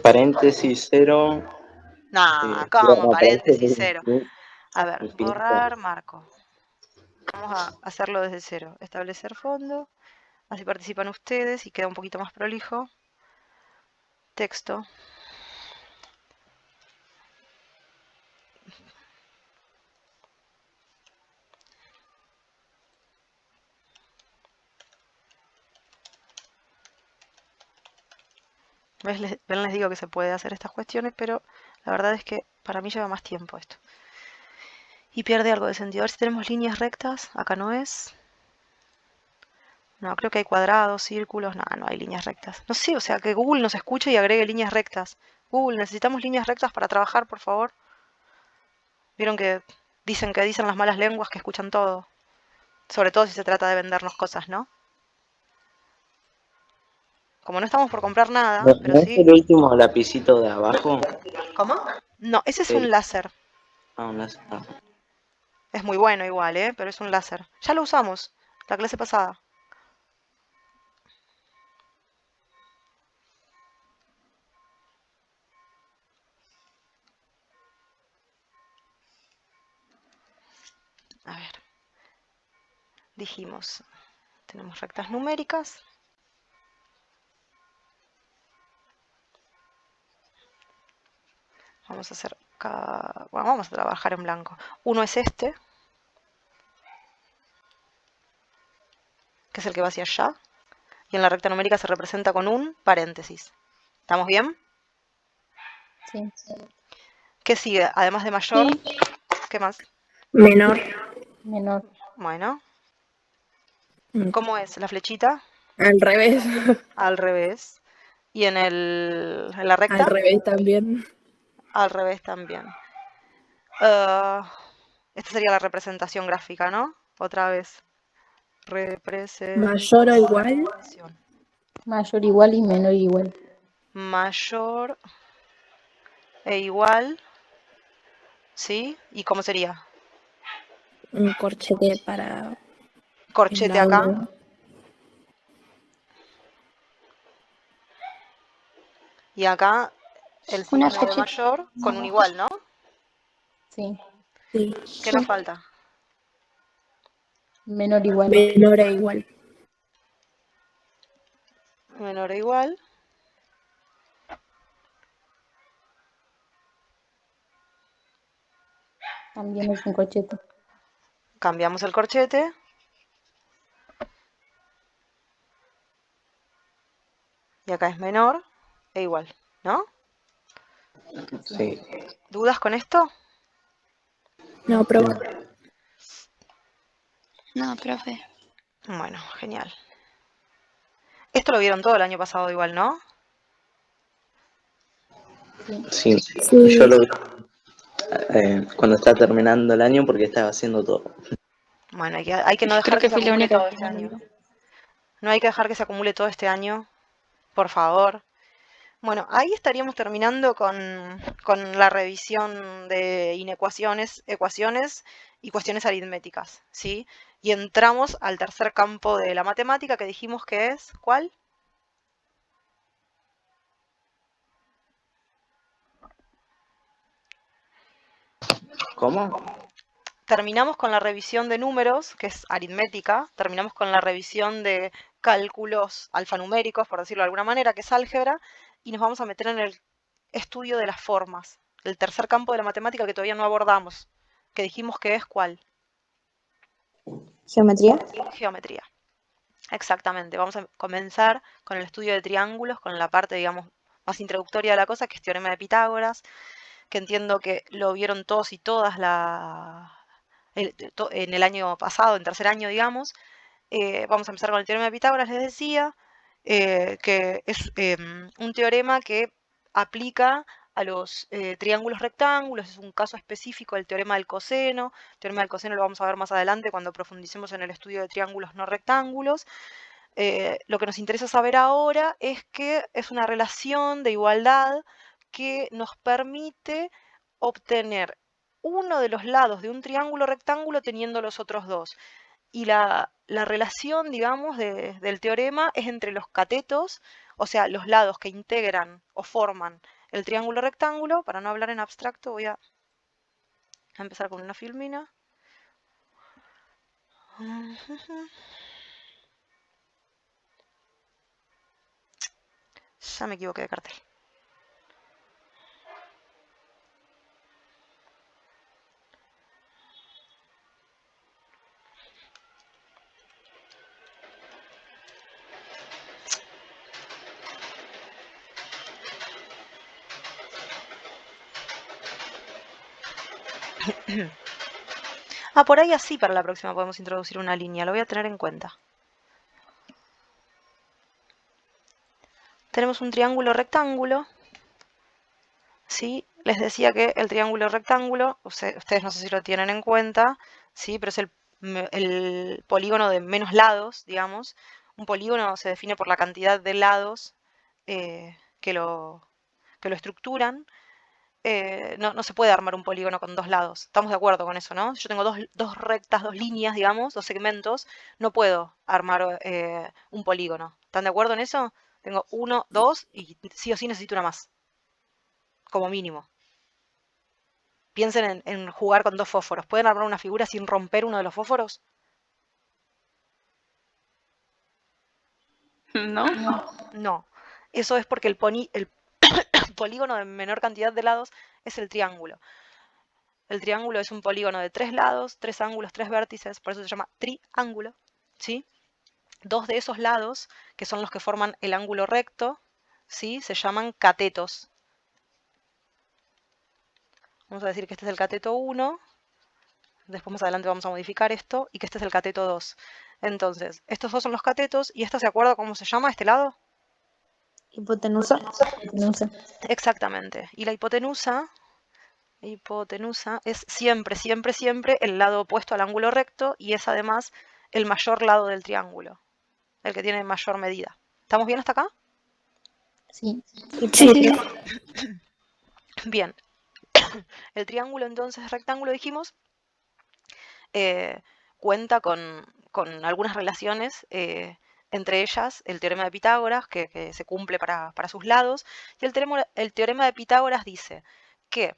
Paréntesis 0. Nah, ¿cómo? Paréntesis Paréntesis cero. A ver, infinito. borrar marco. Vamos a hacerlo desde cero. Establecer fondo. Así participan ustedes y queda un poquito más prolijo. Texto. Ven, les digo que se puede hacer estas cuestiones, pero la verdad es que para mí lleva más tiempo esto. Y pierde algo de sentido. A ver si tenemos líneas rectas. Acá no es. No, creo que hay cuadrados, círculos. No, no hay líneas rectas. No sé, o sea, que Google nos escuche y agregue líneas rectas. Google, necesitamos líneas rectas para trabajar, por favor. Vieron que dicen las malas lenguas que escuchan todo. Sobre todo si se trata de vendernos cosas, ¿no? Como no estamos por comprar nada, ¿No, pero no es sí... el último lapicito de abajo? ¿Cómo? No, ese es El, un láser. un láser. Es muy bueno igual, ¿eh? Pero es un láser. Ya lo usamos, la clase pasada. A ver. Dijimos, tenemos rectas numéricas. Vamos a hacer bueno, vamos a trabajar en blanco. Uno es este, que es el que va hacia allá. Y en la recta numérica se representa con un paréntesis. ¿Estamos bien? Sí. ¿Qué sigue? Además de mayor, Sí. ¿qué más? Menor. Menor. Bueno, Mm, ¿cómo es la flechita? Al revés. Al revés. Y en la Al recta, revés también. al revés también. Ah, esta sería la representación gráfica, ¿no? Otra vez. Mayor o igual. Representación. Mayor igual y menor igual. Mayor e igual, ¿sí? ¿Y cómo sería? Un corchete para el Corchete acá. lado. Y acá el Una signo de flechita. mayor con un igual, ¿no? Sí. Sí. ¿Qué nos falta? Menor igual. Menor e igual. Menor o igual. También es un corchete. Cambiamos el corchete. Y acá es menor e igual, ¿no? Sí. ¿Dudas con esto? No, prueba. No, profe. Bueno, genial. Esto lo vieron todo el año pasado igual, ¿no? Sí. Sí. Yo Sí. lo vi cuando estaba terminando el año porque estaba haciendo todo. Bueno, hay que no Yo creo dejar que que se fui la acumule única todo que este no lo año. vio. No hay que dejar que se acumule todo este año, por favor. Bueno, ahí estaríamos terminando con la revisión de inecuaciones, ecuaciones y cuestiones aritméticas, ¿sí? Y entramos al tercer campo de la matemática que dijimos que es, ¿cuál? ¿Cómo? Terminamos con la revisión de números, que es aritmética, terminamos con la revisión de cálculos alfanuméricos, por decirlo de alguna manera, que es álgebra, y nos vamos a meter en el estudio de las formas, el tercer campo de la matemática que todavía no abordamos, que dijimos que es ¿cuál? Geometría. Geometría. Exactamente, vamos a comenzar con el estudio de triángulos, con la parte, digamos, más introductoria de la cosa, que es teorema de Pitágoras, que entiendo que lo vieron todos y todas en el año pasado, en tercer año, digamos. Vamos a empezar con el teorema de Pitágoras, les decía, que es un teorema que aplica a los triángulos rectángulos, es un caso específico del teorema del coseno. El teorema del coseno lo vamos a ver más adelante cuando profundicemos en el estudio de triángulos no rectángulos. Lo que nos interesa saber ahora es que es una relación de igualdad que nos permite obtener uno de los lados de un triángulo rectángulo teniendo los otros dos. Y la relación, digamos, del teorema es entre los catetos, o sea, los lados que integran o forman el triángulo rectángulo. Para no hablar en abstracto, voy a empezar con una filmina. Ya me equivoqué de cartel. Ah, por ahí así para la próxima podemos introducir una línea, lo voy a tener en cuenta. Tenemos un triángulo rectángulo, ¿sí? Les decía que el triángulo rectángulo, ustedes no sé si lo tienen en cuenta, ¿sí? Pero es el polígono de menos lados, digamos. Un polígono se define por la cantidad de lados que lo estructuran. No se puede armar un polígono con dos lados. Estamos de acuerdo con eso, ¿no? Si yo tengo dos rectas, dos líneas, digamos, dos segmentos, no puedo armar un polígono. ¿Están de acuerdo en eso? Tengo uno, dos y sí o sí necesito una más, como mínimo. Piensen en jugar con dos fósforos. ¿Pueden armar una figura sin romper uno de los fósforos? ¿No? No. No. Eso es porque el polígono de menor cantidad de lados es el triángulo. El triángulo es un polígono de 3 lados, 3 ángulos, 3 vértices, por eso se llama triángulo, ¿sí? Dos de esos lados, que son los que forman el ángulo recto, ¿sí? Se llaman catetos. Vamos a decir que este es el cateto 1, después más adelante vamos a modificar esto, y que este es el cateto 2. Entonces, estos dos son los catetos, ¿y esto se acuerda cómo se llama este lado? Hipotenusa. Hipotenusa. Exactamente. Y la hipotenusa es siempre, siempre, siempre el lado opuesto al ángulo recto y es además el mayor lado del triángulo, el que tiene mayor medida. ¿Estamos bien hasta acá? Sí. Sí. Bien. El triángulo entonces rectángulo dijimos cuenta con algunas relaciones, entre ellas el teorema de Pitágoras, que se cumple para sus lados, y el teorema de Pitágoras dice que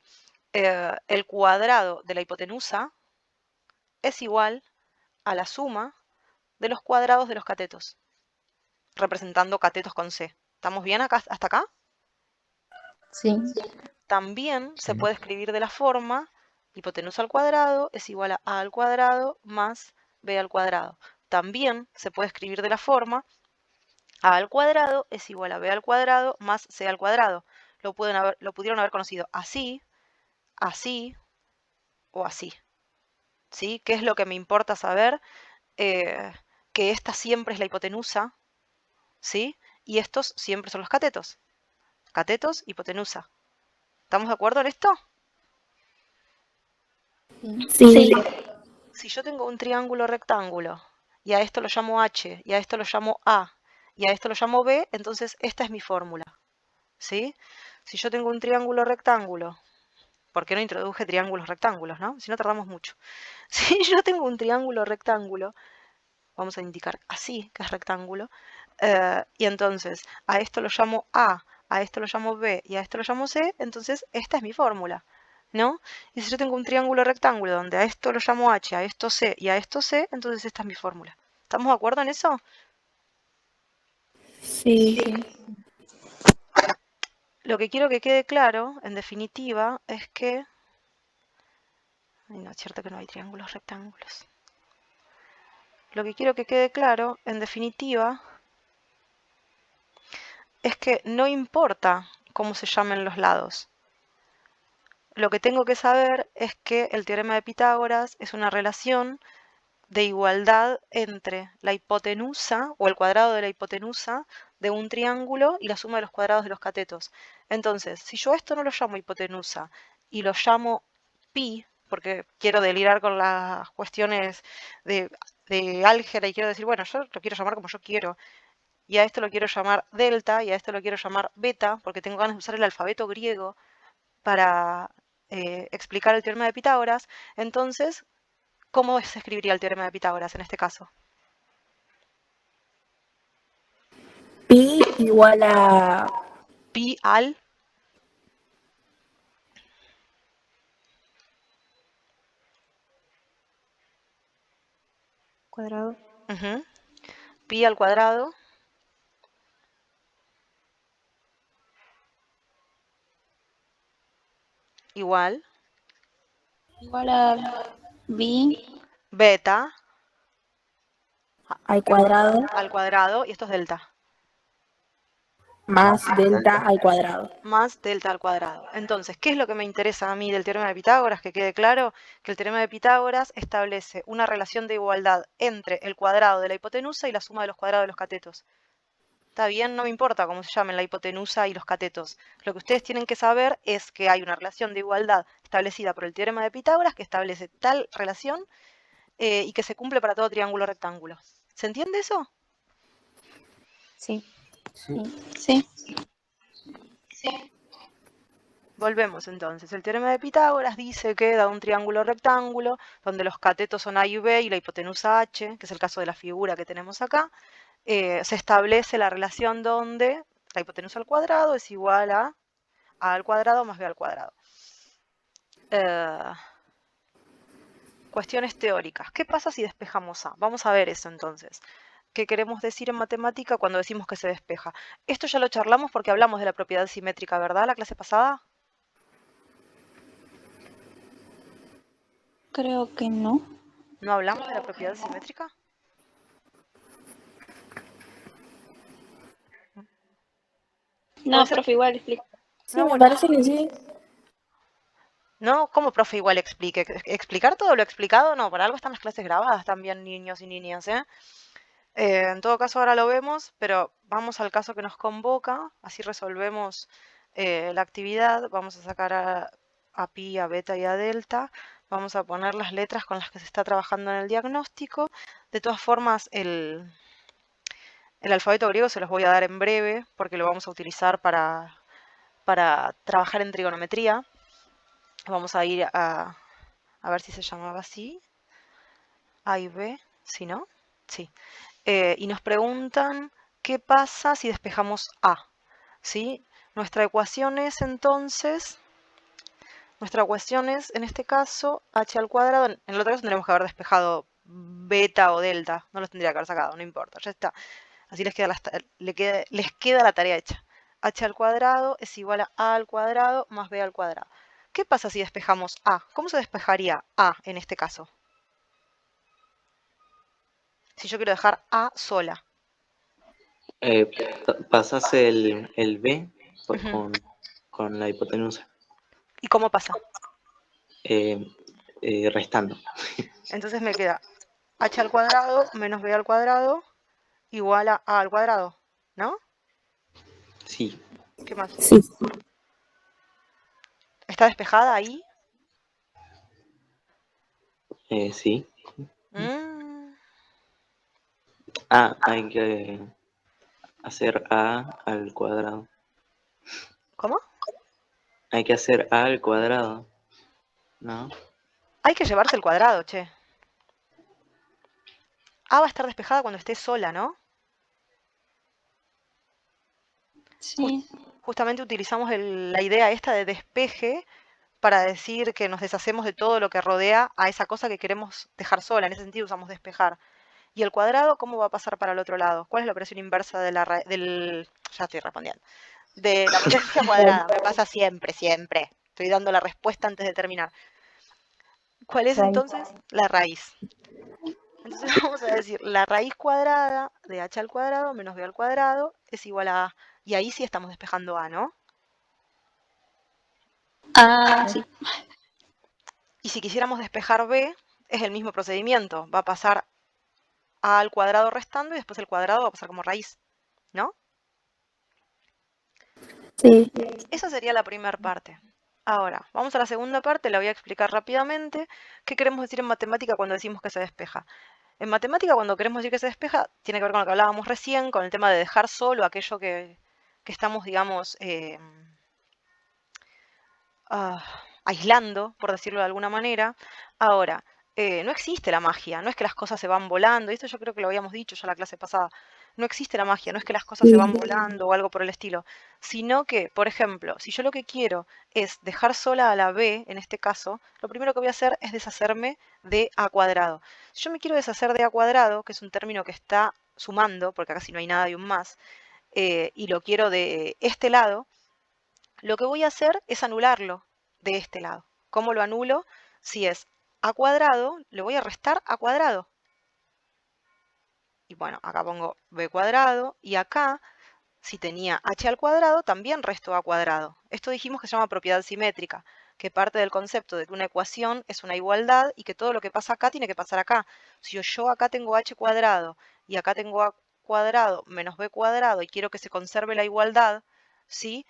el cuadrado de la hipotenusa es igual a la suma de los cuadrados de los catetos, representando catetos con C. ¿Estamos bien acá, hasta acá? Sí. También se Sí. puede escribir de la forma hipotenusa al cuadrado es igual a al cuadrado más b al cuadrado. También se puede escribir de la forma a al cuadrado es igual a b al cuadrado más c al cuadrado. Lo pudieron haber conocido así, así o así. ¿Sí? ¿Qué es lo que me importa saber? Eh, que esta siempre es la hipotenusa, ¿sí? Y estos siempre son los catetos. Catetos, hipotenusa. ¿Estamos de acuerdo en esto? Sí. Si yo tengo un triángulo rectángulo y a esto lo llamo H y a esto lo llamo A y a esto lo llamo B, entonces esta es mi fórmula, ¿sí? Si yo tengo un triángulo rectángulo, ¿por qué no introduje triángulos rectángulos, no? Si no tardamos mucho. Si yo tengo un triángulo rectángulo, vamos a indicar así, que es rectángulo, y entonces a esto lo llamo a esto lo llamo B y a esto lo llamo C, entonces esta es mi fórmula, ¿no? Y si yo tengo un triángulo rectángulo donde a esto lo llamo H, a esto C y a esto C, entonces esta es mi fórmula. ¿Estamos de acuerdo en eso? Sí. Lo que quiero que quede claro, en definitiva, es que... Ay, no, es cierto que no hay triángulos rectángulos. Lo que quiero que quede claro, en definitiva, es que no importa cómo se llamen los lados. Lo que tengo que saber es que el teorema de Pitágoras es una relación de igualdad entre la hipotenusa o el cuadrado de la hipotenusa de un triángulo y la suma de los cuadrados de los catetos. Entonces, si yo esto no lo llamo hipotenusa y lo llamo pi, porque quiero delirar con las cuestiones de álgebra y quiero decir, bueno, yo lo quiero llamar como yo quiero, y a esto lo quiero llamar delta y a esto lo quiero llamar beta, porque tengo ganas de usar el alfabeto griego para explicar el teorema de Pitágoras, entonces, ¿cómo se escribiría el teorema de Pitágoras en este caso? Pi igual a Pi al cuadrado. pi al cuadrado igual Igual a B beta al cuadrado al cuadrado, y esto es delta, más delta al cuadrado. más delta al cuadrado. Entonces, ¿qué es lo que me interesa a mí del teorema de Pitágoras? Que quede claro que el teorema de Pitágoras establece una relación de igualdad entre el cuadrado de la hipotenusa y la suma de los cuadrados de los catetos. Está bien, no me importa cómo se llamen la hipotenusa y los catetos. Lo que ustedes tienen que saber es que hay una relación de igualdad establecida por el teorema de Pitágoras que establece tal relación y que se cumple para todo triángulo rectángulo. ¿Se entiende eso? Sí. Sí. Volvemos entonces. El teorema de Pitágoras dice que dado un triángulo rectángulo, donde los catetos son A y B y la hipotenusa H, que es el caso de la figura que tenemos acá, se establece la relación donde la hipotenusa al cuadrado es igual a al cuadrado más B al cuadrado. Cuestiones teóricas. ¿Qué pasa si despejamos A? Vamos a ver eso entonces. ¿Qué queremos decir en matemática cuando decimos que se despeja? Esto ya lo charlamos porque hablamos de la propiedad simétrica, ¿verdad? La clase pasada. Creo que no. ¿No hablamos de la propiedad simétrica? No, Puede ser. profe, igual explica. Sí, No, me bueno. parece que sí. No, ¿cómo profe igual explique? ¿Explicar todo lo explicado? No, para algo están las clases grabadas también, niños y niñas, ¿eh? En todo caso ahora lo vemos, pero vamos al caso que nos convoca, así resolvemos la actividad. Vamos a sacar a pi, a beta y a delta. Vamos a poner las letras con las que se está trabajando en el diagnóstico. De todas formas, el alfabeto griego se los voy a dar en breve porque lo vamos a utilizar para trabajar en trigonometría. Vamos a ir a ver si se llamaba así. A y B, si no, sí. Y nos preguntan qué pasa si despejamos A, ¿sí? Nuestra ecuación es entonces, en este caso h al cuadrado. En el otro caso tendremos que haber despejado beta o delta, no los tendría que haber sacado, no importa, ya está. Así les queda la tarea hecha. H al cuadrado es igual a al cuadrado más b al cuadrado. ¿Qué pasa si despejamos A? ¿Cómo se despejaría A en este caso? Si yo quiero dejar A sola. Pasás el B Ujú. con la hipotenusa, ¿Y cómo pasa? restando. Entonces me queda h al cuadrado menos b al cuadrado igual a al cuadrado, ¿no? Sí, ¿Qué más? Sí. ¿Está despejada ahí? sí. Mm, Hay que hacer A al cuadrado. ¿Cómo? Hay que hacer A al cuadrado, ¿no? Hay que llevarse el cuadrado, che. A va a estar despejada cuando esté sola, ¿no? Sí. Justamente utilizamos la idea esta de despeje para decir que nos deshacemos de todo lo que rodea a esa cosa que queremos dejar sola. En ese sentido usamos despejar. ¿Y el cuadrado cómo va a pasar para el otro lado? ¿Cuál es la operación inversa de del... Ya estoy respondiendo. De la potencia cuadrada? Me pasa siempre, siempre. Estoy dando la respuesta antes de terminar. ¿Cuál es Raíz. entonces? La raíz. Entonces vamos a decir, la raíz cuadrada de h al cuadrado menos b al cuadrado es igual a a. Y ahí sí estamos despejando a, ¿no? Ah, sí. Y si quisiéramos despejar b, es el mismo procedimiento. Va a pasar a al cuadrado restando y después el cuadrado va a pasar como raíz, ¿no? Sí. Esa sería la primera parte. Ahora, vamos a la segunda parte, la voy a explicar rápidamente. ¿Qué queremos decir en matemática cuando decimos que se despeja? En matemática, cuando queremos decir que se despeja, tiene que ver con lo que hablábamos recién, con el tema de dejar solo aquello que estamos, digamos, aislando, por decirlo de alguna manera. Ahora, no existe la magia, no es que las cosas se van volando, y esto yo creo que lo habíamos dicho ya la clase pasada. No existe la magia, no es que las cosas se van volando o algo por el estilo, sino que, por ejemplo, si yo lo que quiero es dejar sola a la b, en este caso, lo primero que voy a hacer es deshacerme de a cuadrado. Si yo me quiero deshacer de a cuadrado, que es un término que está sumando, porque acá si no hay nada hay un más, y lo quiero de este lado, lo que voy a hacer es anularlo. de este lado. ¿Cómo lo anulo? Si es a cuadrado, le voy a restar a cuadrado. Y bueno, acá pongo b cuadrado y acá, si tenía h al cuadrado, también resto a cuadrado. Esto dijimos que se llama propiedad simétrica, que parte del concepto de que una ecuación es una igualdad y que todo lo que pasa acá tiene que pasar acá. Si yo acá tengo h cuadrado y acá tengo a cuadrado menos b cuadrado y quiero que se conserve la igualdad, ¿sí?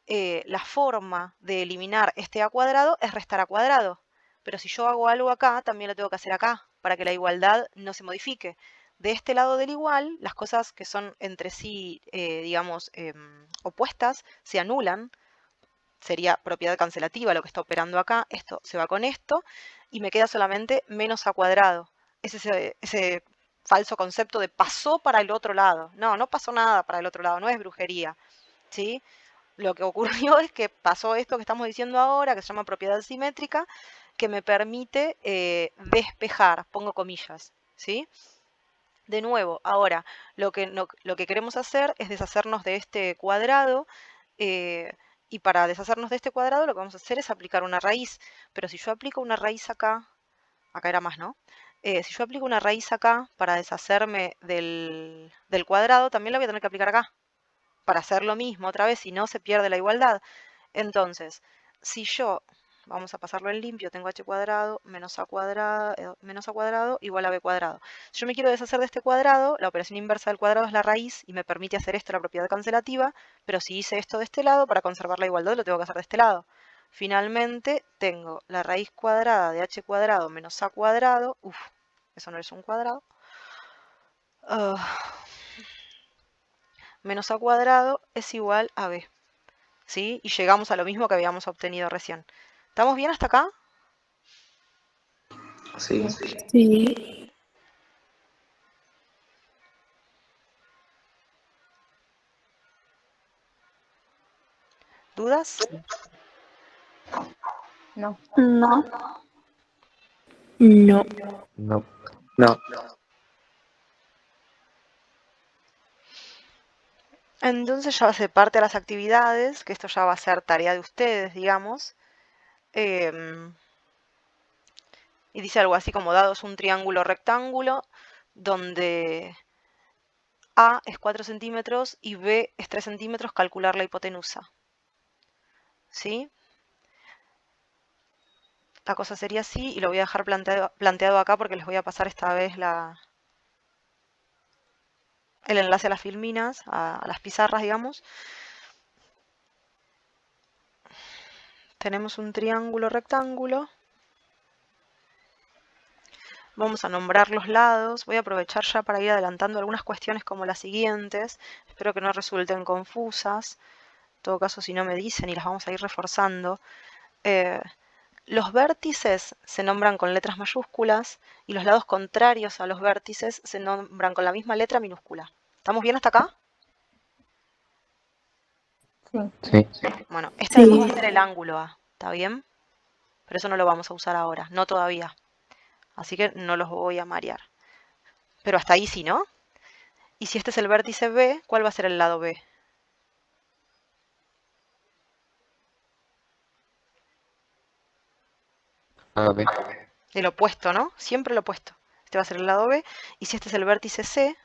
La forma de eliminar este a cuadrado es restar a cuadrado. Pero si yo hago algo acá, también lo tengo que hacer acá, para que la igualdad no se modifique. De este lado del igual, las cosas que son entre sí, digamos, opuestas, se anulan. Sería propiedad cancelativa lo que está operando acá. Esto se va con esto y me queda solamente menos a cuadrado. Es ese falso concepto de pasó para el otro lado. No, no pasó nada para el otro lado, no es brujería, ¿sí? Lo que ocurrió es que pasó esto que estamos diciendo ahora, que se llama propiedad simétrica, que me permite despejar, pongo comillas, ¿sí? De nuevo, ahora, lo que queremos hacer es deshacernos de este cuadrado, y para deshacernos de este cuadrado lo que vamos a hacer es aplicar una raíz. Pero si yo aplico una raíz acá era más, ¿no? Si yo aplico una raíz acá para deshacerme del cuadrado, también la voy a tener que aplicar acá, para hacer lo mismo otra vez, si no se pierde la igualdad. Entonces, si yo, vamos a pasarlo en limpio, tengo h cuadrado menos a cuadrado igual a b cuadrado. Si yo me quiero deshacer de este cuadrado, la operación inversa del cuadrado es la raíz y me permite hacer esto, la propiedad cancelativa, pero si hice esto de este lado, para conservar la igualdad lo tengo que hacer de este lado. Finalmente, tengo la raíz cuadrada de h cuadrado menos a cuadrado, eso no es un cuadrado, menos a cuadrado es igual a b. ¿Sí? Y llegamos a lo mismo que habíamos obtenido recién. ¿Estamos bien hasta acá? Sí. Sí. ¿Dudas? No. No. No. No. Entonces ya se parte a las actividades, que esto ya va a ser tarea de ustedes, digamos. Y dice algo así como dados un triángulo rectángulo, donde A es 4 centímetros y B es 3 centímetros, calcular la hipotenusa. ¿Sí? La cosa sería así, y lo voy a dejar planteado acá porque les voy a pasar esta vez el enlace a las filminas, a las pizarras, digamos. Tenemos un triángulo rectángulo. Vamos a nombrar los lados. Voy a aprovechar ya para ir adelantando algunas cuestiones como las siguientes. Espero que no resulten confusas. En todo caso, si no me dicen, y las vamos a ir reforzando. Los vértices se nombran con letras mayúsculas y los lados contrarios a los vértices se nombran con la misma letra minúscula. ¿Estamos bien hasta acá? Sí. Bueno, este Sí. además va a ser el ángulo A, ¿está bien? Pero eso no lo vamos a usar ahora, no todavía. Así que no los voy a marear. Pero hasta ahí sí, ¿no? Y si este es el vértice B, ¿cuál va a ser el lado B? El opuesto, ¿no? Siempre el opuesto. Este va a ser el lado B. Y si este es el vértice C,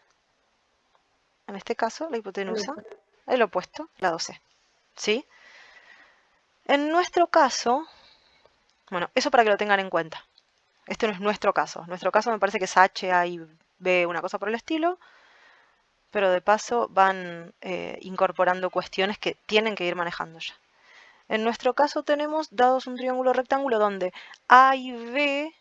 en este caso, la hipotenusa, el opuesto, lado C. ¿Sí? En nuestro caso, bueno, eso para que lo tengan en cuenta. Este no es nuestro caso. Nuestro caso me parece que es H, A y B, una cosa por el estilo. Pero de paso van incorporando cuestiones que tienen que ir manejando ya. En nuestro caso tenemos dados un triángulo rectángulo donde A y B,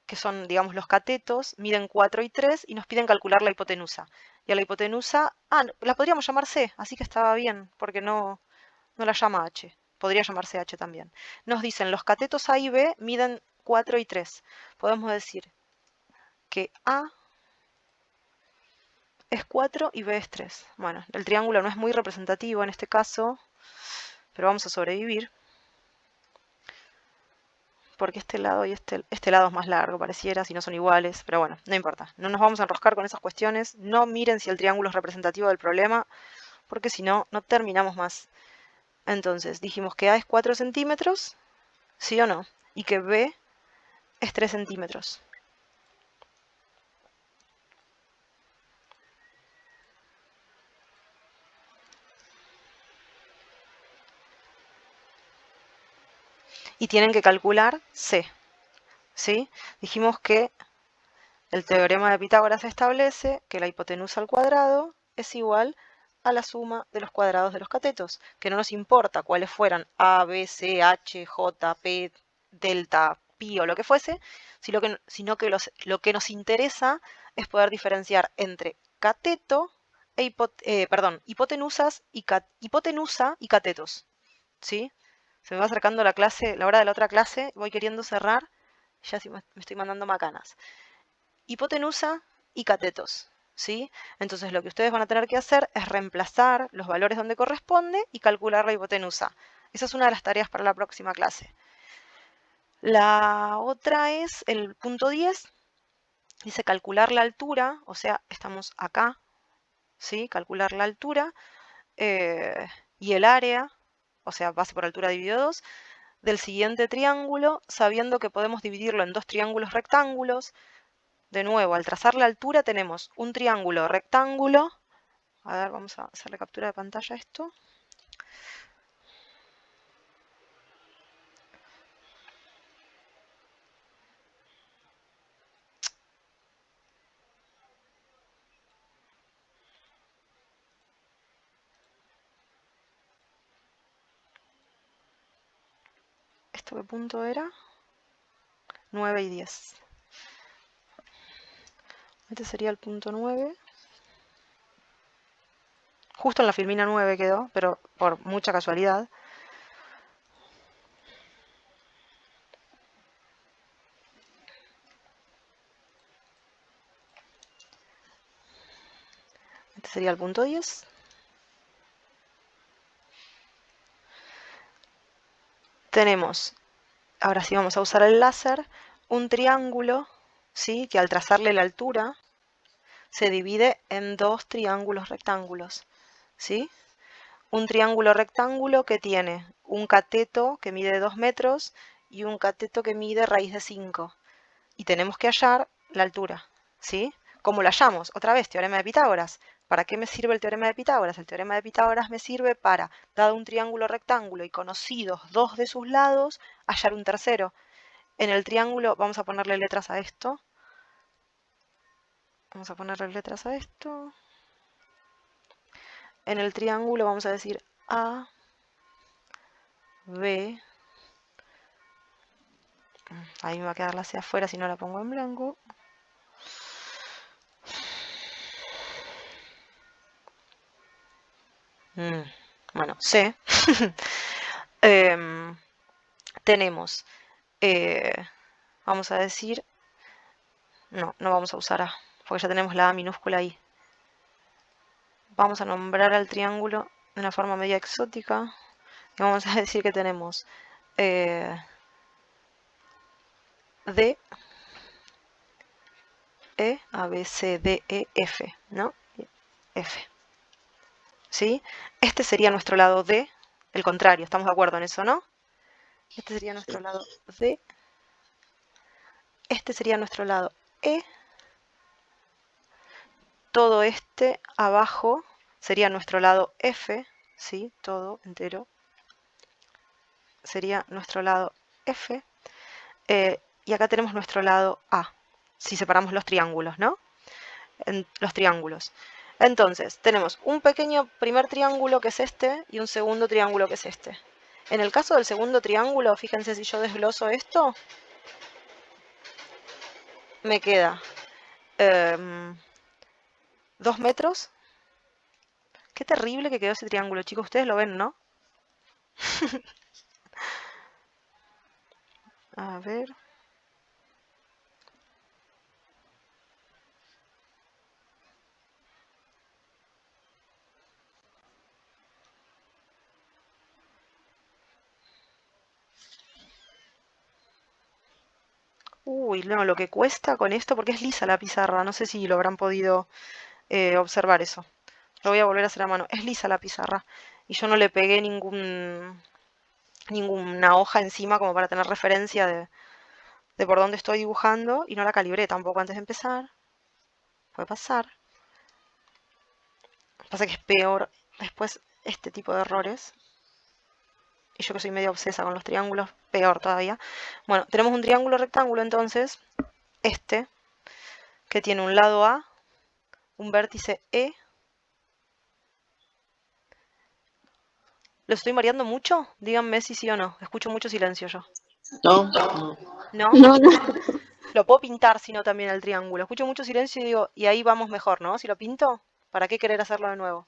que son, digamos, los catetos, miden 4 y 3 y nos piden calcular la hipotenusa. Y a la hipotenusa, la podríamos llamar C, así que estaba bien, porque no la llama H. Podría llamarse H también. Nos dicen, los catetos A y B miden 4 y 3. Podemos decir que A es 4 y B es 3. Bueno, el triángulo no es muy representativo en este caso, pero vamos a sobrevivir. Porque este lado y este lado es más largo, pareciera, si no son iguales, pero bueno, no importa. No nos vamos a enroscar con esas cuestiones. No miren si el triángulo es representativo del problema, porque si no, no terminamos más. Entonces, dijimos que A es 4 centímetros, ¿sí o no? Y que B es 3 centímetros. Y tienen que calcular C, ¿sí? Dijimos que el teorema de Pitágoras establece que la hipotenusa al cuadrado es igual a la suma de los cuadrados de los catetos, que no nos importa cuáles fueran A, B, C, H, J, P, delta, pi o lo que fuese, sino que lo que nos interesa es poder diferenciar entre cateto e hipotenusa y catetos, ¿sí? Se me va acercando la hora de la otra clase, voy queriendo cerrar, ya me estoy mandando macanas. Hipotenusa y catetos, ¿sí? Entonces lo que ustedes van a tener que hacer es reemplazar los valores donde corresponde y calcular la hipotenusa. Esa es una de las tareas para la próxima clase. La otra es el punto 10, dice calcular la altura, o sea, estamos acá, ¿sí? Calcular la altura y el área, o sea, base por altura dividido 2, del siguiente triángulo, sabiendo que podemos dividirlo en dos triángulos rectángulos. De nuevo, al trazar la altura tenemos un triángulo rectángulo. A ver, vamos a hacerle captura de pantalla a esto. ¿Esto qué punto era? 9 y 10. Este sería el punto 9. Justo en la filmina 9 quedó, pero por mucha casualidad. Este sería el punto 10. Tenemos, ahora sí vamos a usar el láser, un triángulo, ¿sí? Que al trazarle la altura se divide en dos triángulos rectángulos, ¿sí? Un triángulo rectángulo que tiene un cateto que mide 2 metros y un cateto que mide raíz de 5. Y tenemos que hallar la altura, ¿sí? ¿Cómo la hallamos? Otra vez, teorema de Pitágoras. ¿Para qué me sirve el teorema de Pitágoras? El teorema de Pitágoras me sirve para, dado un triángulo rectángulo y conocidos dos de sus lados, hallar un tercero. En el triángulo, vamos a ponerle letras a esto. Vamos a ponerle letras a esto. En el triángulo vamos a decir A, B. Ahí me va a quedar la C afuera si no la pongo en blanco. Bueno, C. Tenemos, vamos a decir, no vamos a usar A, porque ya tenemos la A minúscula ahí. Vamos a nombrar al triángulo de una forma media exótica. Y vamos a decir que tenemos D, E, A, B, C, D, E, F, ¿no? F. ¿Sí? Este sería nuestro lado D, el contrario, estamos de acuerdo en eso, ¿no? Este sería nuestro lado D. Este sería nuestro lado E. Todo este abajo sería nuestro lado F, ¿sí? Todo entero. Sería nuestro lado F. Y acá tenemos nuestro lado A, si separamos los triángulos, ¿no? Los triángulos. Entonces, tenemos un pequeño primer triángulo que es este y un segundo triángulo que es este. En el caso del segundo triángulo, fíjense si yo desgloso esto, me queda 2 metros. Qué terrible que quedó ese triángulo, chicos. Ustedes lo ven, ¿no? A ver. Uy, no, lo que cuesta con esto, porque es lisa la pizarra. No sé si lo habrán podido observar eso. Lo voy a volver a hacer a mano. Es lisa la pizarra. Y yo no le pegué ninguna hoja encima como para tener referencia de por dónde estoy dibujando y no la calibré tampoco antes de empezar. Puede pasar. Pasa que es peor después este tipo de errores. Y yo que soy medio obsesa con los triángulos, peor todavía. Bueno, tenemos un triángulo rectángulo entonces, este, que tiene un lado A, un vértice E. ¿Lo estoy mareando mucho? Díganme si sí o no. Escucho mucho silencio yo. No, no. ¿No? No, no. Lo puedo pintar, si no, también el triángulo. Escucho mucho silencio y digo, y ahí vamos mejor, ¿no? Si lo pinto, ¿para qué querer hacerlo de nuevo?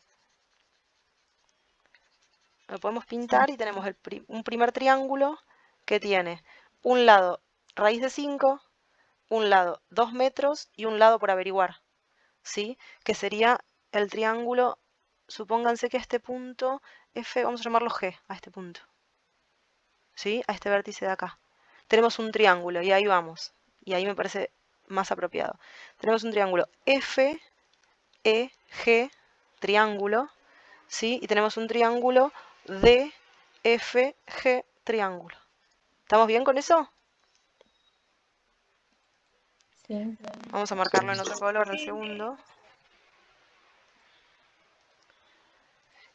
Lo podemos pintar y tenemos un primer triángulo que tiene un lado raíz de 5, un lado 2 metros y un lado por averiguar, ¿sí? Que sería el triángulo, supónganse que este punto F, vamos a llamarlo G, a este punto, ¿sí? A este vértice de acá. Tenemos un triángulo y ahí vamos. Y ahí me parece más apropiado. Tenemos un triángulo F, E, G, triángulo, ¿sí? Y tenemos un triángulo D, F, G, triángulo. ¿Estamos bien con eso? Sí. Vamos a marcarlo en otro color el segundo.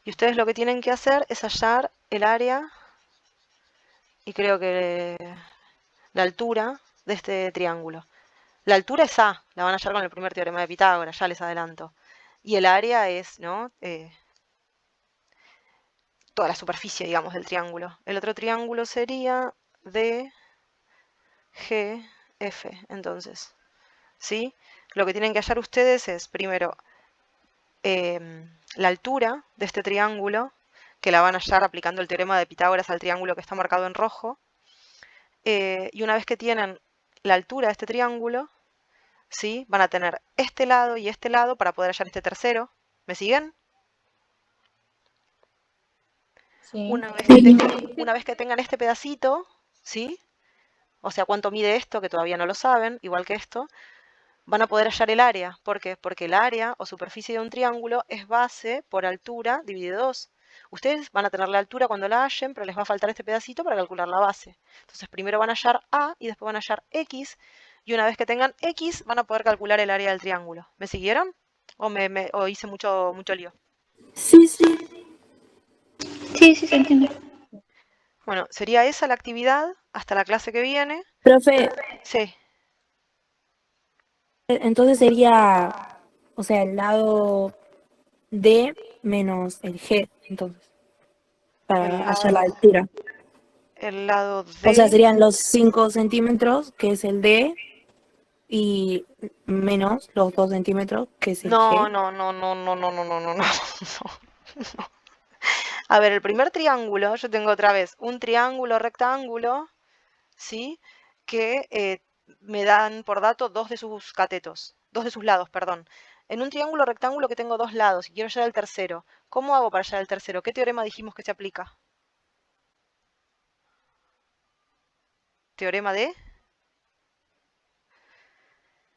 Y ustedes lo que tienen que hacer es hallar el área y creo que la altura de este triángulo. La altura es A, la van a hallar con el primer teorema de Pitágoras, ya les adelanto. Y el área es, ¿no? Toda la superficie, digamos, del triángulo. El otro triángulo sería D, G, F, entonces. ¿Sí? Lo que tienen que hallar ustedes es, primero, la altura de este triángulo, que la van a hallar aplicando el teorema de Pitágoras al triángulo que está marcado en rojo. Y una vez que tienen la altura de este triángulo, ¿sí? Van a tener este lado y este lado para poder hallar este tercero. ¿Me siguen? Sí. Una vez que tengan este pedacito, ¿sí? O sea, cuánto mide esto, que todavía no lo saben, igual que esto, van a poder hallar el área. ¿Por qué? Porque el área o superficie de un triángulo es base por altura dividido 2. Ustedes van a tener la altura cuando la hallen, pero les va a faltar este pedacito para calcular la base. Entonces primero van a hallar A y después van a hallar X. Y una vez que tengan X, van a poder calcular el área del triángulo. ¿Me siguieron? ¿O hice mucho lío? Sí, sí. Sí, sí se entiende. Bueno, sería esa la actividad hasta la clase que viene. Profe, Sí, entonces sería, o sea, el lado D menos el G, entonces, el para hallar la lado, altura. el lado O sea, D. serían los 5 centímetros, que es el D, y menos los 2 centímetros, que es el No, G. no, no, no, no, no, no, no, no, no. A ver, el primer triángulo, yo tengo otra vez un triángulo rectángulo, ¿sí? Que me dan por dato dos de sus catetos, dos de sus lados, perdón. En un triángulo rectángulo que tengo dos lados y quiero hallar el tercero, ¿cómo hago para hallar el tercero? ¿Qué teorema dijimos que se aplica? ¿Teorema de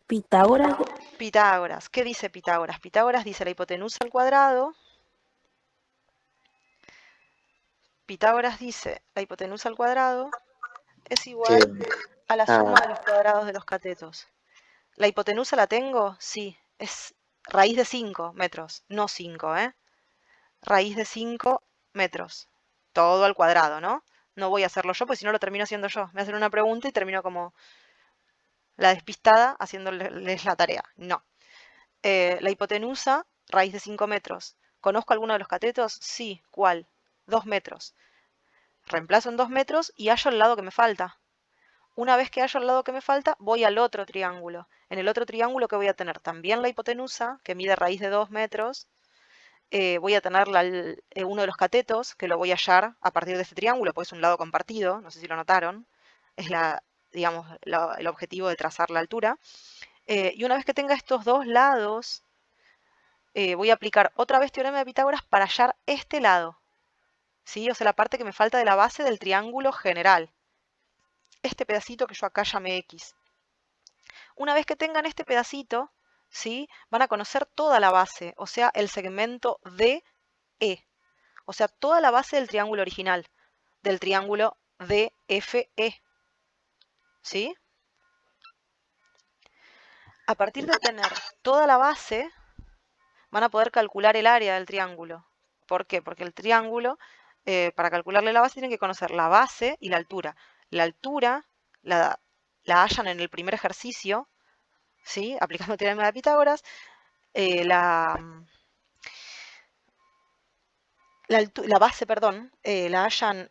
Pitágoras, Pitágoras? ¿Qué dice Pitágoras? Pitágoras dice la hipotenusa al cuadrado. Pitágoras dice la hipotenusa al cuadrado es igual a la suma de los cuadrados de los catetos. ¿La hipotenusa la tengo? Sí, es raíz de 5 metros, no 5, ¿eh? Raíz de 5 metros, todo al cuadrado, ¿no? No voy a hacerlo yo, porque si no lo termino haciendo yo. Me hacen una pregunta y termino como la despistada haciéndoles la tarea. No. La hipotenusa, raíz de 5 metros. ¿Conozco alguno de los catetos? Sí. ¿Cuál? 2 metros. Reemplazo en 2 metros y hallo el lado que me falta. Una vez que hallo el lado que me falta, voy al otro triángulo. En el otro triángulo, ¿qué voy a tener? También la hipotenusa, que mide raíz de 2 metros. Voy a tener uno de los catetos, que lo voy a hallar a partir de este triángulo, porque es un lado compartido, no sé si lo notaron. Es digamos, el objetivo de trazar la altura. Y una vez que tenga estos dos lados, voy a aplicar otra vez teorema de Pitágoras para hallar este lado. ¿Sí? O sea, la parte que me falta de la base del triángulo general. Este pedacito que yo acá llamé X. Una vez que tengan este pedacito, ¿sí? Van a conocer toda la base, o sea, el segmento DE, o sea, toda la base del triángulo original. del triángulo DFE. ¿Sí? A partir de tener toda la base, van a poder calcular el área del triángulo. ¿Por qué? Porque el triángulo, para calcularle la base, tienen que conocer la base y la altura. La altura la hallan en el primer ejercicio, ¿sí? Aplicando el teorema de Pitágoras. La base, perdón, la hallan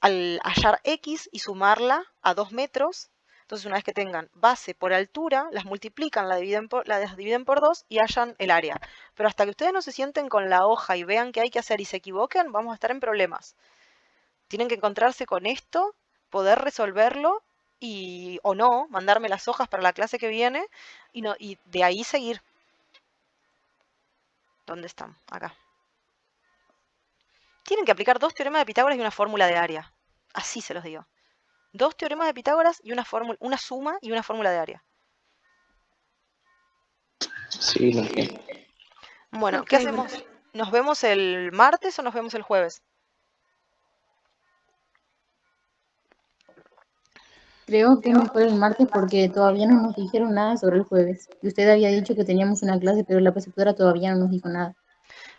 al hallar X y sumarla a 2 metros. Entonces, una vez que tengan base por altura, las multiplican, las dividen por 2 y hallan el área. Pero hasta que ustedes no se sienten con la hoja y vean qué hay que hacer y se equivoquen, vamos a estar en problemas. Tienen que encontrarse con esto, poder resolverlo o no, mandarme las hojas para la clase que viene y de ahí seguir. ¿Dónde están? Acá. Tienen que aplicar 2 teoremas de Pitágoras y una fórmula de área. Así se los digo. 2 teoremas de Pitágoras y una suma y una fórmula de área. Sí, lo entiendo. Bueno, ¿qué hacemos? ¿Nos vemos el martes o nos vemos el jueves? Creo que mejor el martes porque todavía no nos dijeron nada sobre el jueves. Y usted había dicho que teníamos una clase, pero la preceptora todavía no nos dijo nada.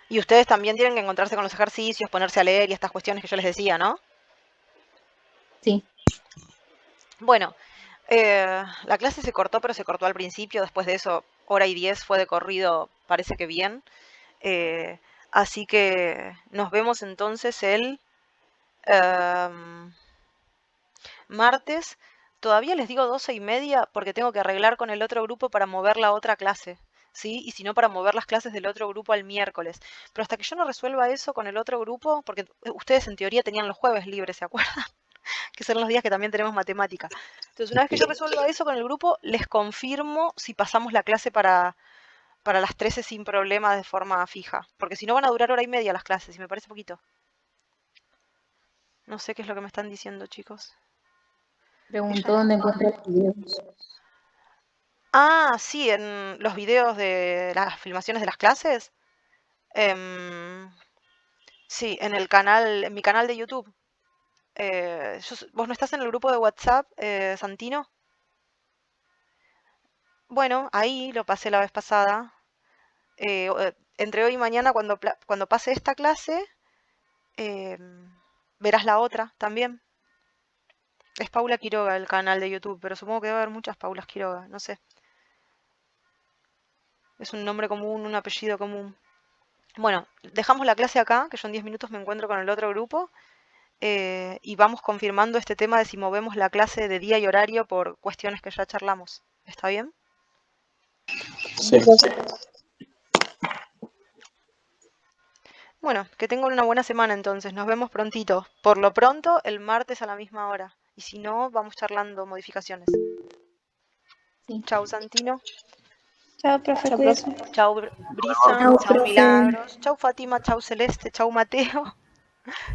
Y ustedes también tienen que encontrarse con los ejercicios, ponerse a leer y estas cuestiones que yo les decía, ¿no? Sí. Bueno, la clase se cortó, pero se cortó al principio. Después de eso, 1:10 fue de corrido, parece que bien. Así que nos vemos entonces el martes. Todavía les digo 12:30 porque tengo que arreglar con el otro grupo para mover la otra clase, ¿sí? Y si no, para mover las clases del otro grupo al miércoles. Pero hasta que yo no resuelva eso con el otro grupo, porque ustedes en teoría tenían los jueves libres, ¿se acuerdan? Que son los días que también tenemos matemática. Entonces, una vez que yo resuelva eso con el grupo, les confirmo si pasamos la clase para las 13 sin problema de forma fija. Porque si no van a durar 1:30 las clases y me parece poquito. No sé qué es lo que me están diciendo, chicos. Preguntó dónde encuentra los videos. Ah, sí, en los videos de las filmaciones de las clases. Sí, en mi canal de YouTube. ¿Vos no estás en el grupo de WhatsApp, Santino? Bueno, ahí lo pasé la vez pasada. Entre hoy y mañana, cuando pase esta clase, verás la otra también. Es Paula Quiroga el canal de YouTube, pero supongo que debe haber muchas Paulas Quiroga, no sé. Es un nombre común, un apellido común. Bueno, dejamos la clase acá, que yo en 10 minutos me encuentro con el otro grupo. Y vamos confirmando este tema de si movemos la clase de día y horario por cuestiones que ya charlamos. ¿Está bien? Sí. Bueno, que tengan una buena semana entonces. Nos vemos prontito. Por lo pronto, el martes a la misma hora. Y si no, vamos charlando modificaciones. Sí. Chau, Santino. Chao, profe, cuídese. Chau, Brisa. Chau, Chau, profe. Milagros. Chau, Fátima. Chau, Celeste. Chau, Mateo.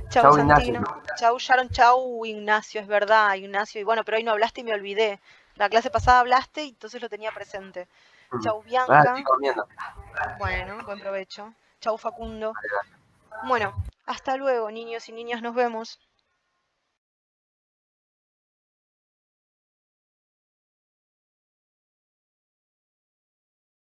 Chau, Chau, Santino. Ignacio. Chau, Sharon. Chau, Ignacio. Es verdad, Ignacio. Y bueno, pero hoy no hablaste y me olvidé. La clase pasada hablaste y entonces lo tenía presente. Chau, Bianca. Estoy comiendo. Bueno, buen provecho. Chau, Facundo. Bueno, hasta luego, niños y niñas. Nos vemos.